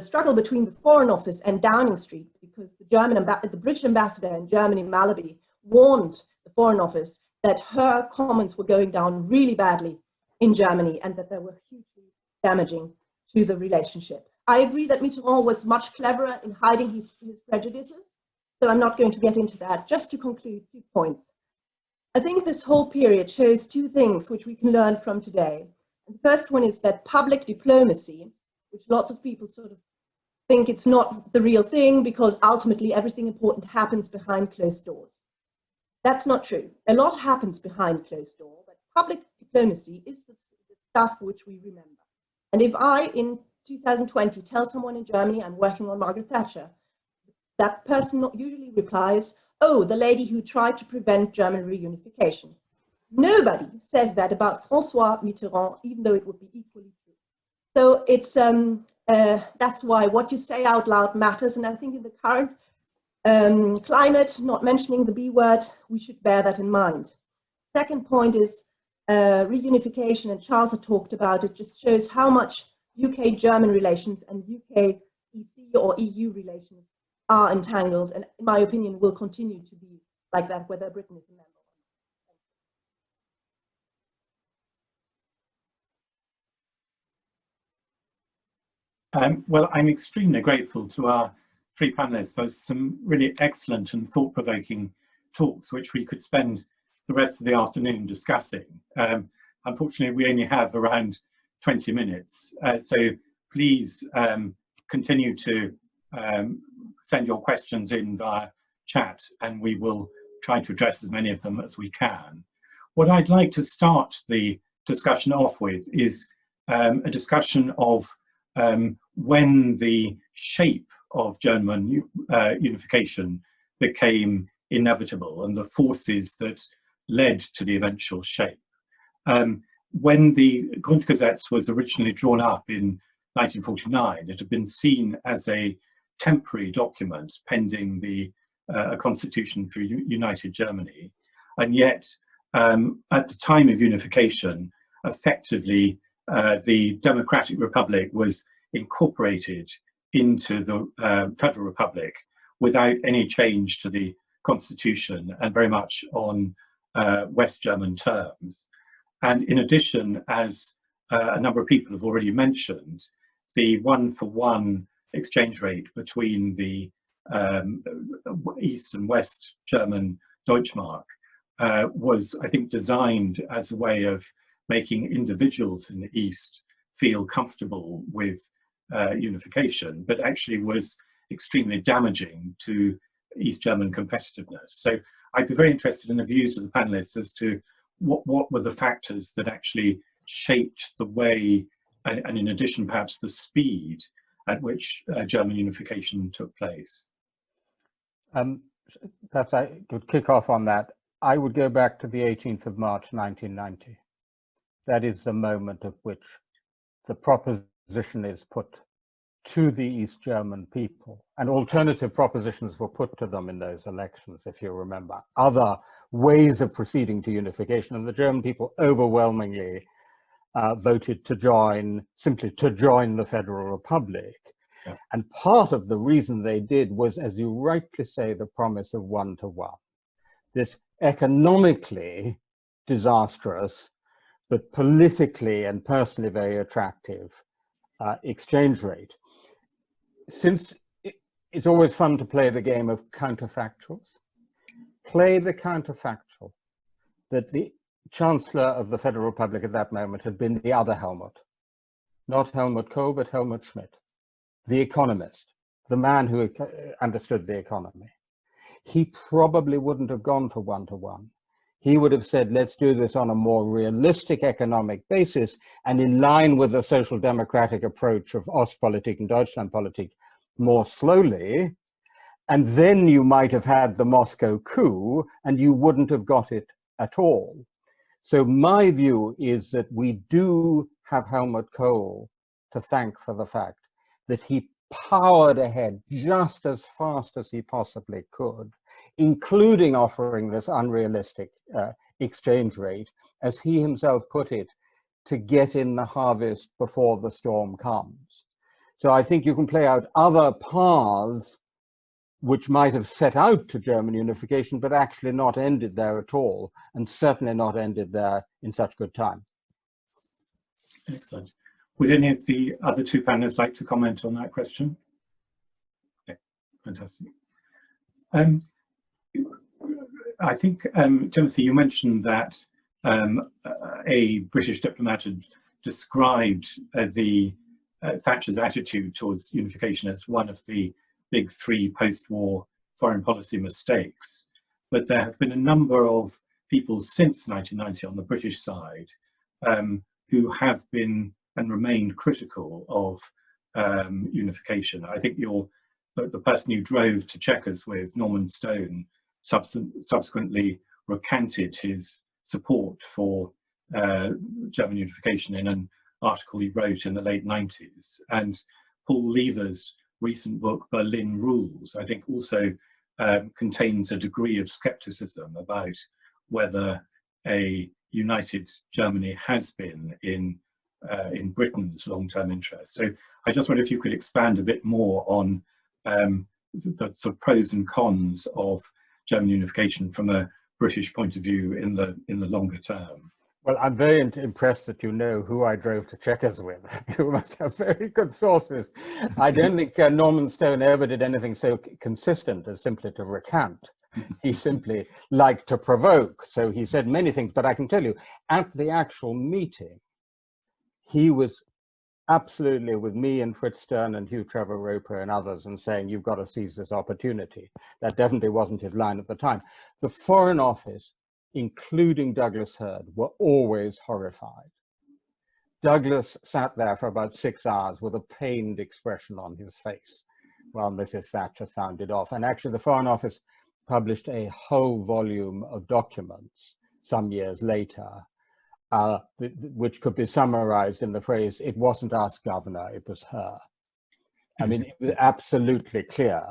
S4: struggle between the Foreign Office and Downing Street, because the British ambassador in Germany, Malaby, warned the Foreign Office that her comments were going down really badly in Germany and that they were hugely damaging to the relationship. I agree that Mitterrand was much cleverer in hiding his prejudices, so I'm not going to get into that. Just to conclude, 2 points. I think this whole period shows 2 things which we can learn from today. The first one is that public diplomacy, which lots of people sort of think it's not the real thing because ultimately everything important happens behind closed doors. That's not true. A lot happens behind closed doors, but public diplomacy is the stuff which we remember. And if I, in 2020, tell someone in Germany I'm working on Margaret Thatcher, that person usually replies, "Oh, the lady who tried to prevent German reunification." Nobody says that about François Mitterrand, even though it would be equally true. So it's that's why what you say out loud matters. And I think in the current climate, not mentioning the B word, we should bear that in mind. Second point is reunification, and Charles had talked about it, just shows how much UK-German relations and UK-EC or EU relations are entangled, and in my opinion will continue to be like that whether Britain is a member.
S1: Well, I'm extremely grateful to our 3 panelists for some really excellent and thought-provoking talks, which we could spend the rest of the afternoon discussing. Unfortunately, we only have around 20 minutes, so please continue to send your questions in via chat, and we will try to address as many of them as we can. What I'd like to start the discussion off with is a discussion of when the shape of German unification became inevitable and the forces that led to the eventual shape. When the Grundgesetz was originally drawn up in 1949, it had been seen as a temporary document pending the constitution for united Germany. And yet, at the time of unification, effectively, the Democratic Republic was incorporated into the Federal Republic without any change to the constitution and very much on West German terms. And in addition, as a number of people have already mentioned, the 1-for-1 exchange rate between the East and West German Deutschmark was, I think, designed as a way of making individuals in the East feel comfortable with unification, but actually was extremely damaging to East German competitiveness. So I'd be very interested in the views of the panelists as to what were the factors that actually shaped the way, and in addition perhaps the speed at which German unification took place.
S2: Perhaps I could kick off on that. I would go back to the 18th of March 1990. That is the moment at which the proposition is put to the East German people, and alternative propositions were put to them in those elections, if you remember, other ways of proceeding to unification, and the German people overwhelmingly voted to join, simply to join the Federal Republic. Yeah. And part of the reason they did was, as you rightly say, the promise of 1-to-1. This economically disastrous, but politically and personally very attractive exchange rate. Since it's always fun to play the game of counterfactuals, play the counterfactual that the Chancellor of the Federal Republic at that moment had been the other Helmut, not Helmut Kohl, but Helmut Schmidt, the economist, the man who understood the economy. He probably wouldn't have gone for 1-to-1. he would have said, let's do this on a more realistic economic basis and in line with the social democratic approach of Ostpolitik and Deutschlandpolitik more slowly. And then you might have had the Moscow coup and you wouldn't have got it at all. So my view is that we do have Helmut Kohl to thank for the fact that he powered ahead just as fast as he possibly could, including offering this unrealistic exchange rate, as he himself put it, to get in the harvest before the storm comes. So I think you can play out other paths which might have set out to German unification, but actually not ended there at all, and certainly not ended there in such good time.
S1: Excellent. Would any of the other two panelists like to comment on that question? Okay, fantastic. I think, Timothy, you mentioned that a British diplomat had described Thatcher's attitude towards unification as one of the big three post-war foreign policy mistakes. But there have been a number of people since 1990 on the British side who have been and remained critical of unification. I think the person you drove to Chequers with, Norman Stone, subsequently recanted his support for German unification in an article he wrote in the late 90s. And Paul Lever's recent book, Berlin Rules, I think also contains a degree of skepticism about whether a united Germany has been in Britain's long-term interest. So I just wonder if you could expand a bit more on the sort of pros and cons of German unification from a British point of view in the longer term.
S2: Well, I'm very impressed that you know who I drove to Chequers with. You must have very good sources. I don't think Norman Stone ever did anything so consistent as simply to recant. He simply liked to provoke. So he said many things, but I can tell you, at the actual meeting, he was absolutely with me and Fritz Stern and Hugh Trevor Roper and others and saying, you've got to seize this opportunity. That definitely wasn't his line at the time. The Foreign Office, including Douglas Hurd, were always horrified. Douglas sat there for about 6 hours with a pained expression on his face while Mrs. Thatcher sounded off. And actually the Foreign Office published a whole volume of documents some years later, which could be summarized in the phrase, it wasn't us, Governor, it was her. I mean, it was absolutely clear.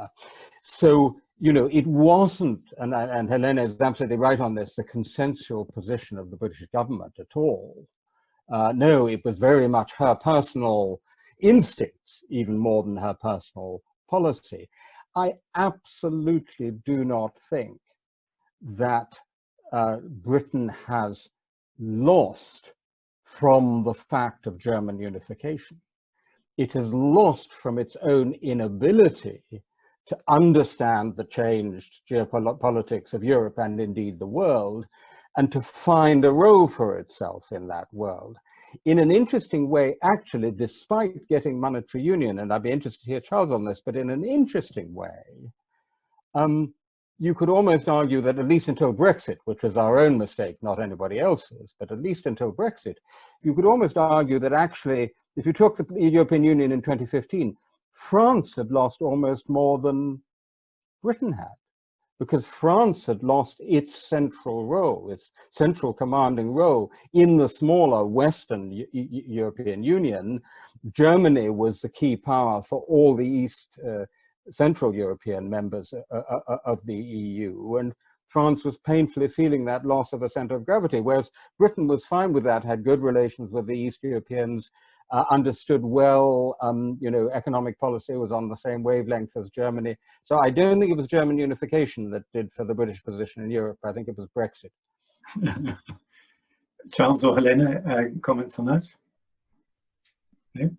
S2: So, you know, it wasn't, and Helena is absolutely right on this, the consensual position of the British government at all. No, it was very much her personal instincts, even more than her personal policy. I absolutely do not think that Britain has lost from the fact of German unification. It has lost from its own inability to understand the changed geopolitics of Europe and indeed the world, and to find a role for itself in that world. In an interesting way, actually, despite getting monetary union, and I'd be interested to hear Charles on this, but in an interesting way, you could almost argue that at least until Brexit, which was our own mistake, not anybody else's, but at least until Brexit, you could almost argue that actually, if you took the European Union in 2015, France had lost almost more than Britain had, because France had lost its central role, its central commanding role in the smaller Western European Union. Germany was the key power for all the Central European members of the EU, and France was painfully feeling that loss of a center of gravity, whereas Britain was fine with that, had good relations with the East Europeans, understood well, you know, economic policy was on the same wavelength as Germany. So I don't think it was German unification that did for the British position in Europe. I think it was Brexit.
S1: Charles or Helena, comments on that? No?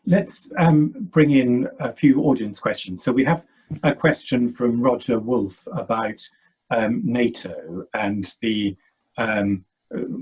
S1: Let's bring in a few audience questions. So we have a question from Roger Wolf about NATO and the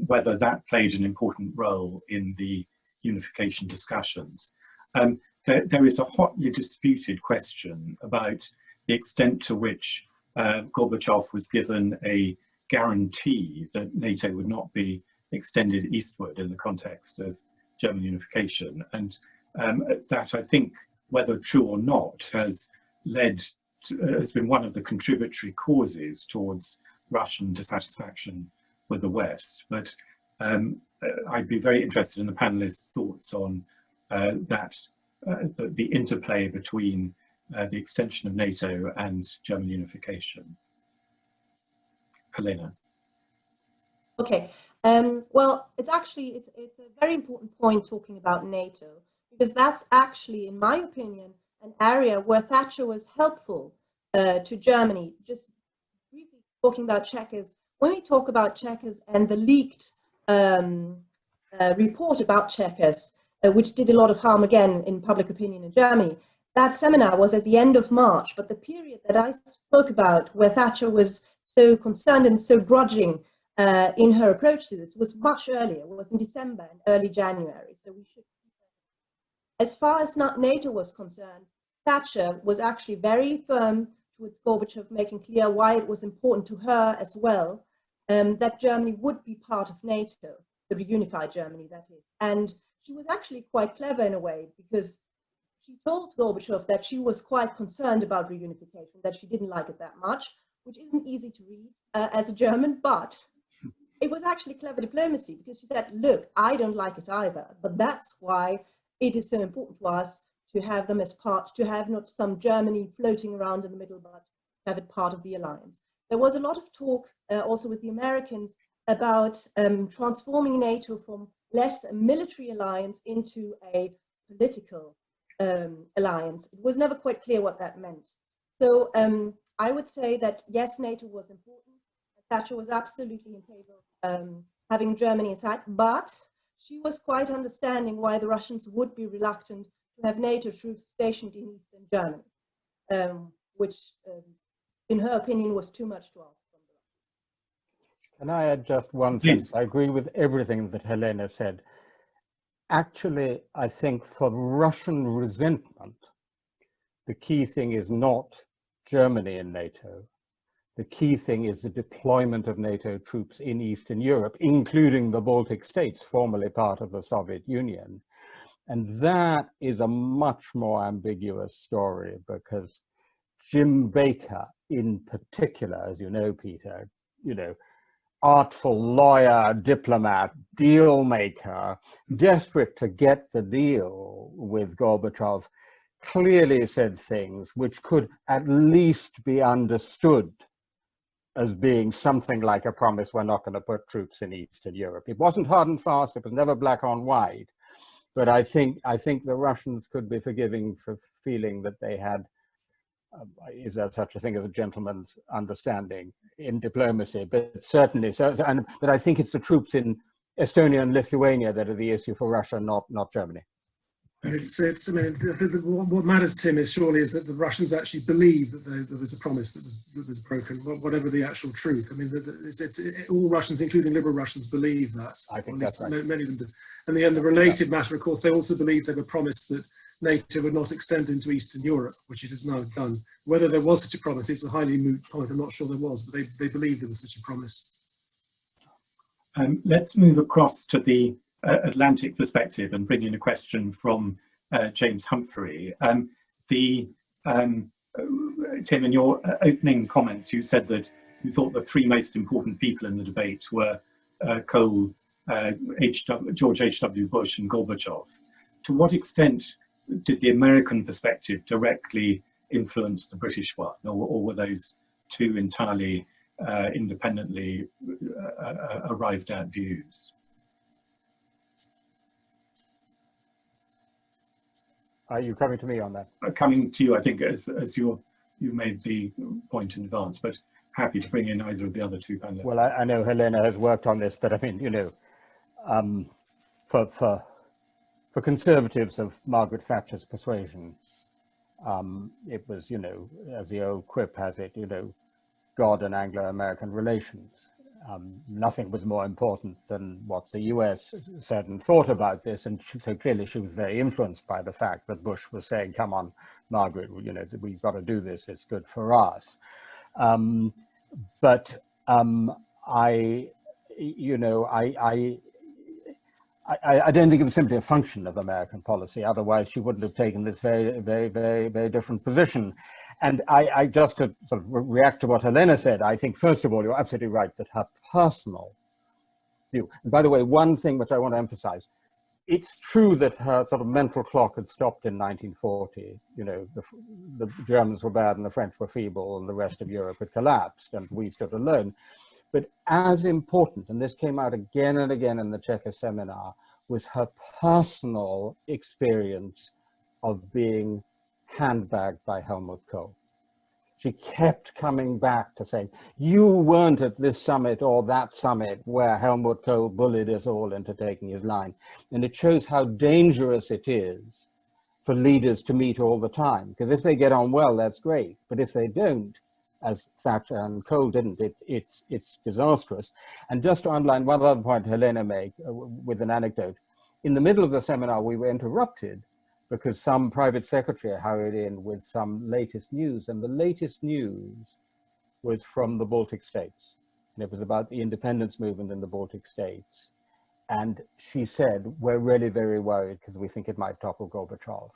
S1: whether that played an important role in the unification discussions. There is a hotly disputed question about the extent to which Gorbachev was given a guarantee that NATO would not be extended eastward in the context of German unification. And that, I think, whether true or not, has been one of the contributory causes towards Russian dissatisfaction with the West. But I'd be very interested in the panelists' thoughts on the interplay between the extension of NATO and German unification. Helena.
S4: Okay. Well, it's a very important point talking about NATO, because that's actually, in my opinion, an area where Thatcher was helpful to Germany. Just briefly talking about Chequers, when we talk about Chequers and the leaked report about Chequers, which did a lot of harm again in public opinion in Germany, that seminar was at the end of March, but the period that I spoke about where Thatcher was so concerned and so grudging in her approach to this was much earlier. It was in December and early January. So we should. As far as NATO was concerned, Thatcher was actually very firm towards Gorbachev, making clear why it was important to her as well that Germany would be part of NATO, the reunified Germany, that is. And she was actually quite clever in a way, because she told Gorbachev that she was quite concerned about reunification, that she didn't like it that much, which isn't easy to read as a German, but it was actually clever diplomacy, because she said, look, I don't like it either, but that's why it is so important to us to have them as part, to have not some Germany floating around in the middle, but have it part of the alliance. There was a lot of talk also with the Americans about transforming NATO from less a military alliance into a political alliance. It was never quite clear what that meant. So I would say that yes, NATO was important. Thatcher was absolutely in favor of having Germany inside, but she was quite understanding why the Russians would be reluctant to have NATO troops stationed in Eastern Germany, which in her opinion was too much to ask from the Russians.
S2: Can I add just one sentence? I agree with everything that Helena said. Actually, I think for Russian resentment, the key thing is not Germany in NATO. The key thing is the deployment of NATO troops in Eastern Europe, including the Baltic states, formerly part of the Soviet Union. And that is a much more ambiguous story, because Jim Baker in particular, as you know, Peter, artful lawyer, diplomat, deal maker, desperate to get the deal with Gorbachev, clearly said things which could at least be understood as being something like a promise, we're not going to put troops in Eastern Europe. It wasn't hard and fast, it was never black on white, but I think the Russians could be forgiving for feeling that they had, is there such a thing as a gentleman's understanding in diplomacy, but certainly, but I think it's the troops in Estonia and Lithuania that are the issue for Russia, not Germany.
S3: I mean, what matters, Tim, is that the Russians actually believe that there was a promise that was broken, whatever the actual truth. I mean, all Russians, including liberal Russians, believe that.
S2: I think that's right.
S3: Many of them do. And the related matter, of course, they also believe they were promised that NATO would not extend into Eastern Europe, which it has now done. Whether there was such a promise is a highly moot point. I'm not sure there was, but they believed there was such a promise.
S1: Let's move across to the Atlantic perspective and bring in a question from James Humphrey. Tim, in your opening comments, you said that you thought the three most important people in the debate were Kohl, George H.W. Bush and Gorbachev. To what extent did the American perspective directly influence the British one, or were those two entirely independently arrived at views?
S2: Are you coming to me on that?
S1: Coming to you, I think, as you made the point in advance, but happy to bring in either of the other two panelists.
S2: Well, I know Helena has worked on this, but I mean, for conservatives of Margaret Thatcher's persuasion, it was, as the old quip has it, God and Anglo-American relations. Nothing was more important than what the US said and thought about this, and so clearly she was very influenced by the fact that Bush was saying, come on, Margaret, we've got to do this, it's good for us. But I, you know, I don't think it was simply a function of American policy. Otherwise, she wouldn't have taken this very different position. And I just to sort of react to what Helena said, I think, first of all, you're absolutely right that her personal view, and by the way, one thing which I want to emphasize, it's true that her sort of mental clock had stopped in 1940. You know, the Germans were bad and the French were feeble and the rest of Europe had collapsed and we stood alone. But as important, and this came out again and again in the Chequer seminar, was her personal experience of being handbagged by Helmut Kohl. She kept coming back to saying, you weren't at this summit or that summit where Helmut Kohl bullied us all into taking his line. And it shows how dangerous it is for leaders to meet all the time. Because if they get on well, that's great. But if they don't, as Thatcher and Kohl didn't, it's disastrous. And just to underline one other point Helena made with an anecdote, in the middle of the seminar, we were interrupted because some private secretary hurried in with some latest news, and the latest news was from the Baltic states. And it was about the independence movement in the Baltic states. And she said, we're really very worried because we think it might topple Gorbachev.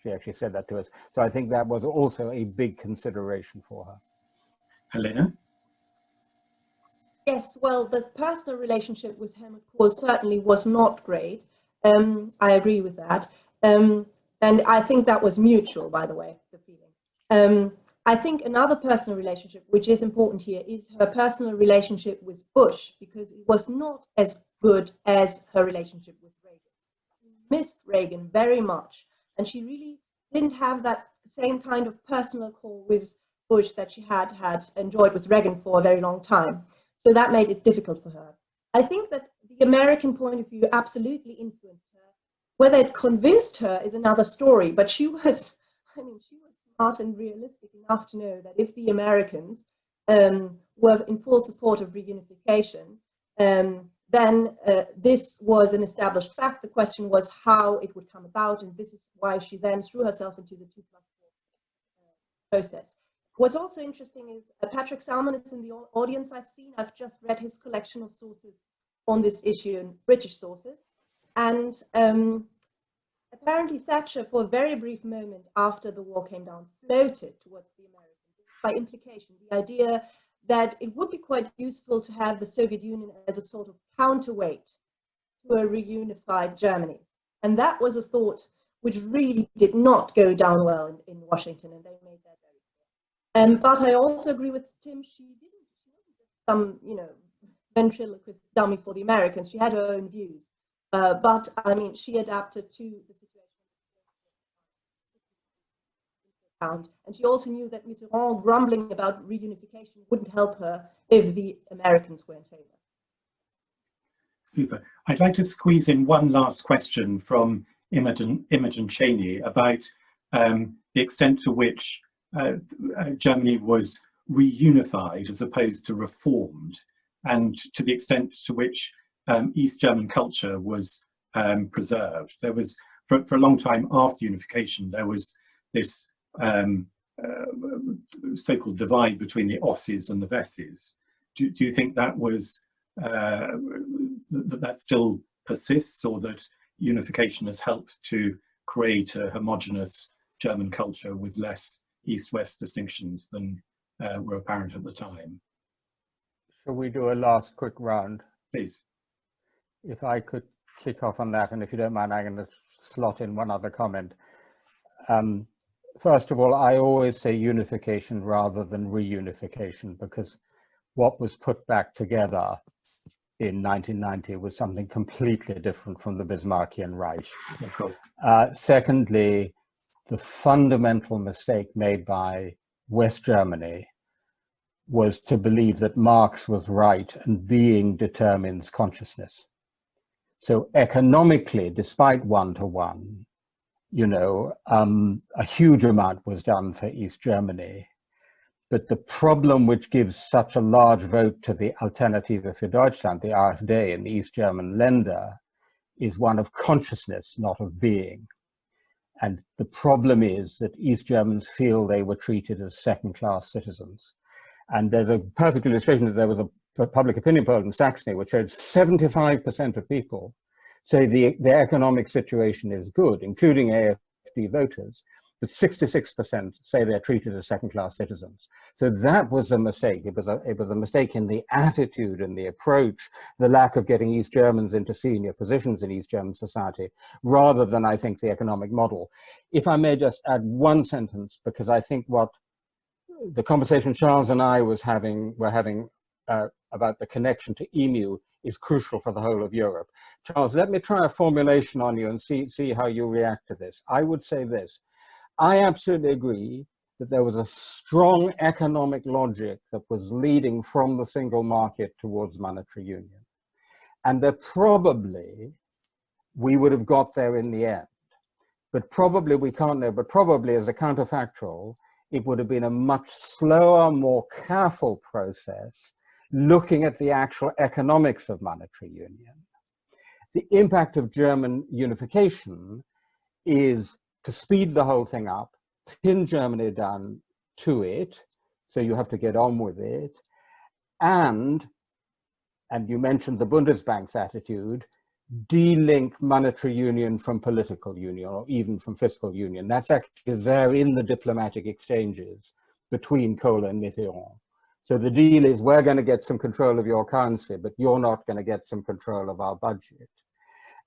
S2: She actually said that to us. So I think that was also a big consideration for her.
S1: Helena?
S4: Yes, well, the personal relationship with Helmut Kohl certainly was not great. I agree with that. And I think that was mutual, by the way, the feeling. I think another personal relationship, which is important here, is her personal relationship with Bush, because it was not as good as her relationship with Reagan. She missed Reagan very much, and she really didn't have that same kind of personal call with Bush that she had enjoyed with Reagan for a very long time. So that made it difficult for her. I think that the American point of view absolutely influenced her. Whether it convinced her is another story, but she was smart and realistic enough to know that if the Americans were in full support of reunification, then this was an established fact. The question was how it would come about, and this is why she then threw herself into the 2+4 process. What's also interesting is Patrick Salmon is in the audience I've seen. I've just read his collection of sources on this issue in British sources. And apparently Thatcher, for a very brief moment after the war came down, floated towards the Americans. By implication, the idea that it would be quite useful to have the Soviet Union as a sort of counterweight to a reunified Germany. And that was a thought which really did not go down well in Washington, and they made that very clear. But I also agree with Tim, she wasn't just some, ventriloquist dummy for the Americans. She had her own views. But I mean, she adapted to the situation. And she also knew that Mitterrand grumbling about reunification wouldn't help her if the Americans were in favor.
S1: Super. I'd like to squeeze in one last question from Imogen Cheney about the extent to which Germany was reunified as opposed to reformed, and to the extent to which East German culture was preserved. There was, for a long time after unification, there was this so-called divide between the Osses and the Wesses. Do you think that was that still persists, or that unification has helped to create a homogeneous German culture with less East-West distinctions than were apparent at the time?
S2: Shall we do a last quick round?
S1: Please.
S2: If I could kick off on that, and if you don't mind, I'm going to slot in one other comment. First of all, I always say unification rather than reunification, because what was put back together in 1990 was something completely different from the Bismarckian Reich.
S1: Of course.
S2: Secondly, the fundamental mistake made by West Germany was to believe that Marx was right and being determines consciousness. So economically, despite one-to-one, a huge amount was done for East Germany. But the problem which gives such a large vote to the Alternative für Deutschland, the AfD in the East German Länder, is one of consciousness, not of being. And the problem is that East Germans feel they were treated as second-class citizens. And there's a perfect illustration that there was a public opinion poll in Saxony which showed 75% of people say their economic situation is good, including AfD voters, but 66% say they're treated as second-class citizens. So that was a mistake. It was a mistake in the attitude and the approach, the lack of getting East Germans into senior positions in East German society, rather than, I think, the economic model. If I may just add one sentence, because I think what the conversation Charles and I were having about the connection to EMU is crucial for the whole of Europe. Charles, let me try a formulation on you and see how you react to this. I would say this. I absolutely agree that there was a strong economic logic that was leading from the single market towards monetary union. And that probably we would have got there in the end. But probably, we can't know, but probably as a counterfactual, it would have been a much slower, more careful process looking at the actual economics of monetary union. The impact of German unification is to speed the whole thing up, pin Germany down to it, so you have to get on with it, and you mentioned the Bundesbank's attitude, de-link monetary union from political union or even from fiscal union. That's actually there in the diplomatic exchanges between Kohl and Mitterrand. So the deal is, we're going to get some control of your currency, but you're not going to get some control of our budget.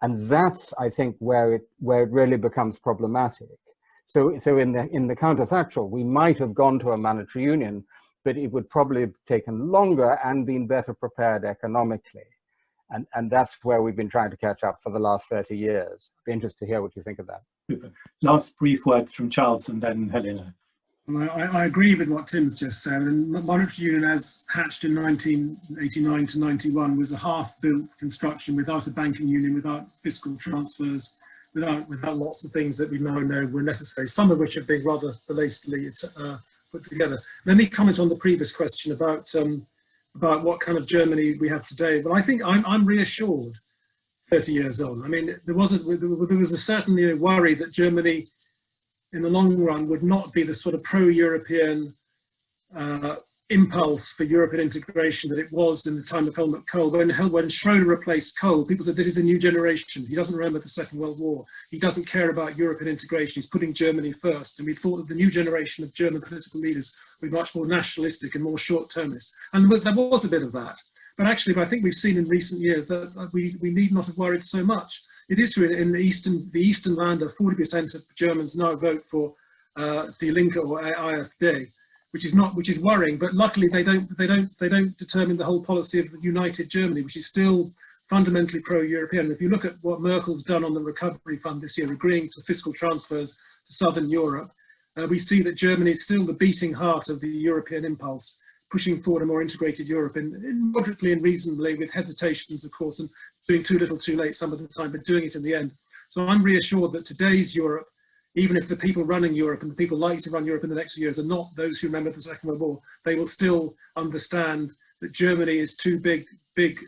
S2: And that's, I think, where it really becomes problematic. So in the counterfactual, we might have gone to a monetary union, but it would probably have taken longer and been better prepared economically. And that's where we've been trying to catch up for the last 30 years. I'd be interested to hear what you think of that.
S1: Super. Last brief words from Charles and then Helena.
S3: I agree with what Tim's just said. And monetary union, as hatched in 1989 to 91, was a half-built construction without a banking union, without fiscal transfers, without lots of things that we now know were necessary, some of which have been rather belatedly put together. Let me comment on the previous question about what kind of Germany we have today. But I think I'm reassured 30 years on. I mean, there was a certain worry that Germany in the long run would not be the sort of pro-European impulse for European integration that it was in the time of Helmut Kohl. When Schroeder replaced Kohl, people said this is a new generation. He doesn't remember the Second World War. He doesn't care about European integration. He's putting Germany first. And we thought that the new generation of German political leaders would be much more nationalistic and more short-termist. And there was a bit of that. But actually, I think we've seen in recent years that we need not have worried so much. It is true in the Eastern Lander, 40% of Germans now vote for Die Linke or AfD, which is worrying. But luckily, they don't determine the whole policy of the united Germany, which is still fundamentally pro-European. If you look at what Merkel's done on the recovery fund this year, agreeing to fiscal transfers to Southern Europe, we see that Germany is still the beating heart of the European impulse, pushing forward a more integrated Europe, in moderately and reasonably, with hesitations, of course, and doing too little too late some of the time, but doing it in the end. So I'm reassured that today's Europe, even if the people running Europe and the people likely to run Europe in the next few years are not those who remember the Second World War, they will still understand that Germany is too big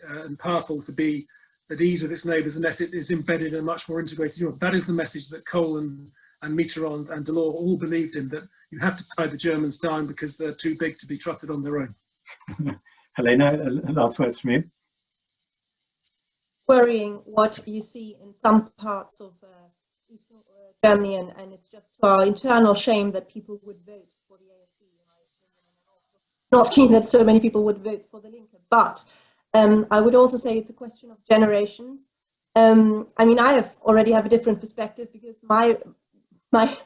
S3: and powerful to be at ease with its neighbours unless it is embedded in a much more integrated Europe. That is the message that Kohl and Mitterrand and Delors all believed in, that you have to tie the Germans down because they're too big to be trusted on their own.
S1: Helena, last words from you.
S4: Worrying what you see in some parts of Eastern Germany, and it's just to our internal shame that people would vote for the AfD, in my opinion, and also not keen that so many people would vote for the Linke. But I would also say it's a question of generations. I mean, I already have a different perspective because my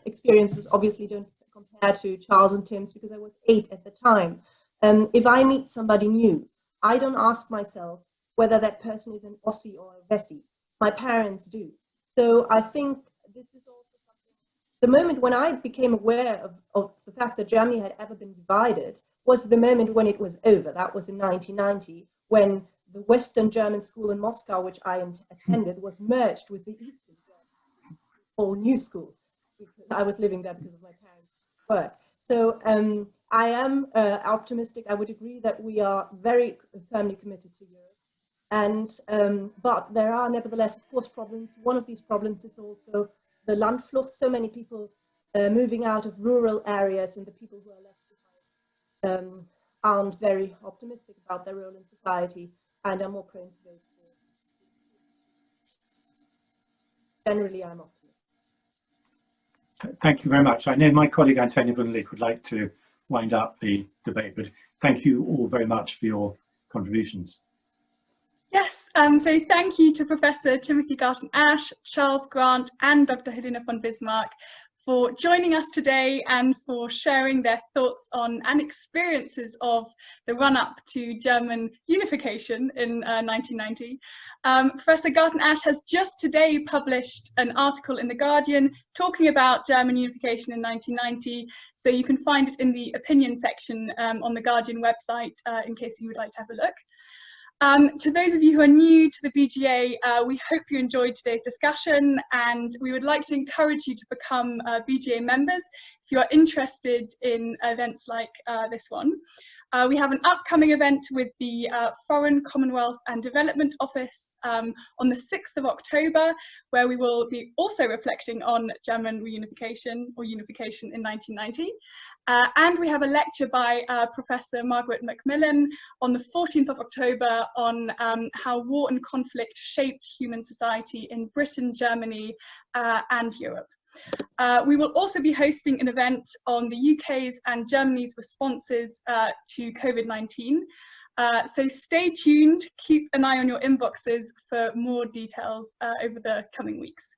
S4: experiences obviously don't compare to Charles and Tim's because I was 8 at the time. If I meet somebody new, I don't ask myself whether that person is an Ossi or a Wessi. My parents do. So I think this is also something. The moment when I became aware of the fact that Germany had ever been divided was the moment when it was over. That was in 1990, when the Western German school in Moscow, which I attended, was merged with the Eastern German, whole new school. I was living there because of my parents' work. So I am optimistic. I would agree that we are very firmly committed to Europe. And but there are nevertheless, of course, problems. One of these problems is also the Landflucht. So many people moving out of rural areas, and the people who are left behind aren't very optimistic about their role in society and are more prone to vote for. Generally, I'm optimistic.
S1: Thank you very much. I know my colleague Antony would like to wind up the debate, but thank you all very much for your contributions.
S5: Yes, so thank you to Professor Timothy Garton Ash, Charles Grant and Dr. Helena von Bismarck for joining us today and for sharing their thoughts on and experiences of the run-up to German unification in 1990. Professor Garton Ash has just today published an article in The Guardian talking about German unification in 1990, so you can find it in the opinion section on the Guardian website in case you would like to have a look. To those of you who are new to the BGA, we hope you enjoyed today's discussion, and we would like to encourage you to become BGA members if you are interested in events like this one. We have an upcoming event with the Foreign, Commonwealth and Development Office on the 6th of October, where we will be also reflecting on German reunification or unification in 1990. And we have a lecture by Professor Margaret Macmillan on the 14th of October on how war and conflict shaped human society in Britain, Germany, and Europe. We will also be hosting an event on the UK's and Germany's responses to COVID-19. So stay tuned, keep an eye on your inboxes for more details over the coming weeks.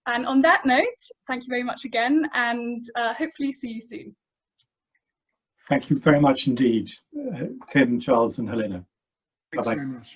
S5: And on that note, thank you very much again, and hopefully see you soon.
S1: Thank you very much indeed, Tim, Charles and Helena.
S3: Thanks
S1: Bye-bye.
S3: very much.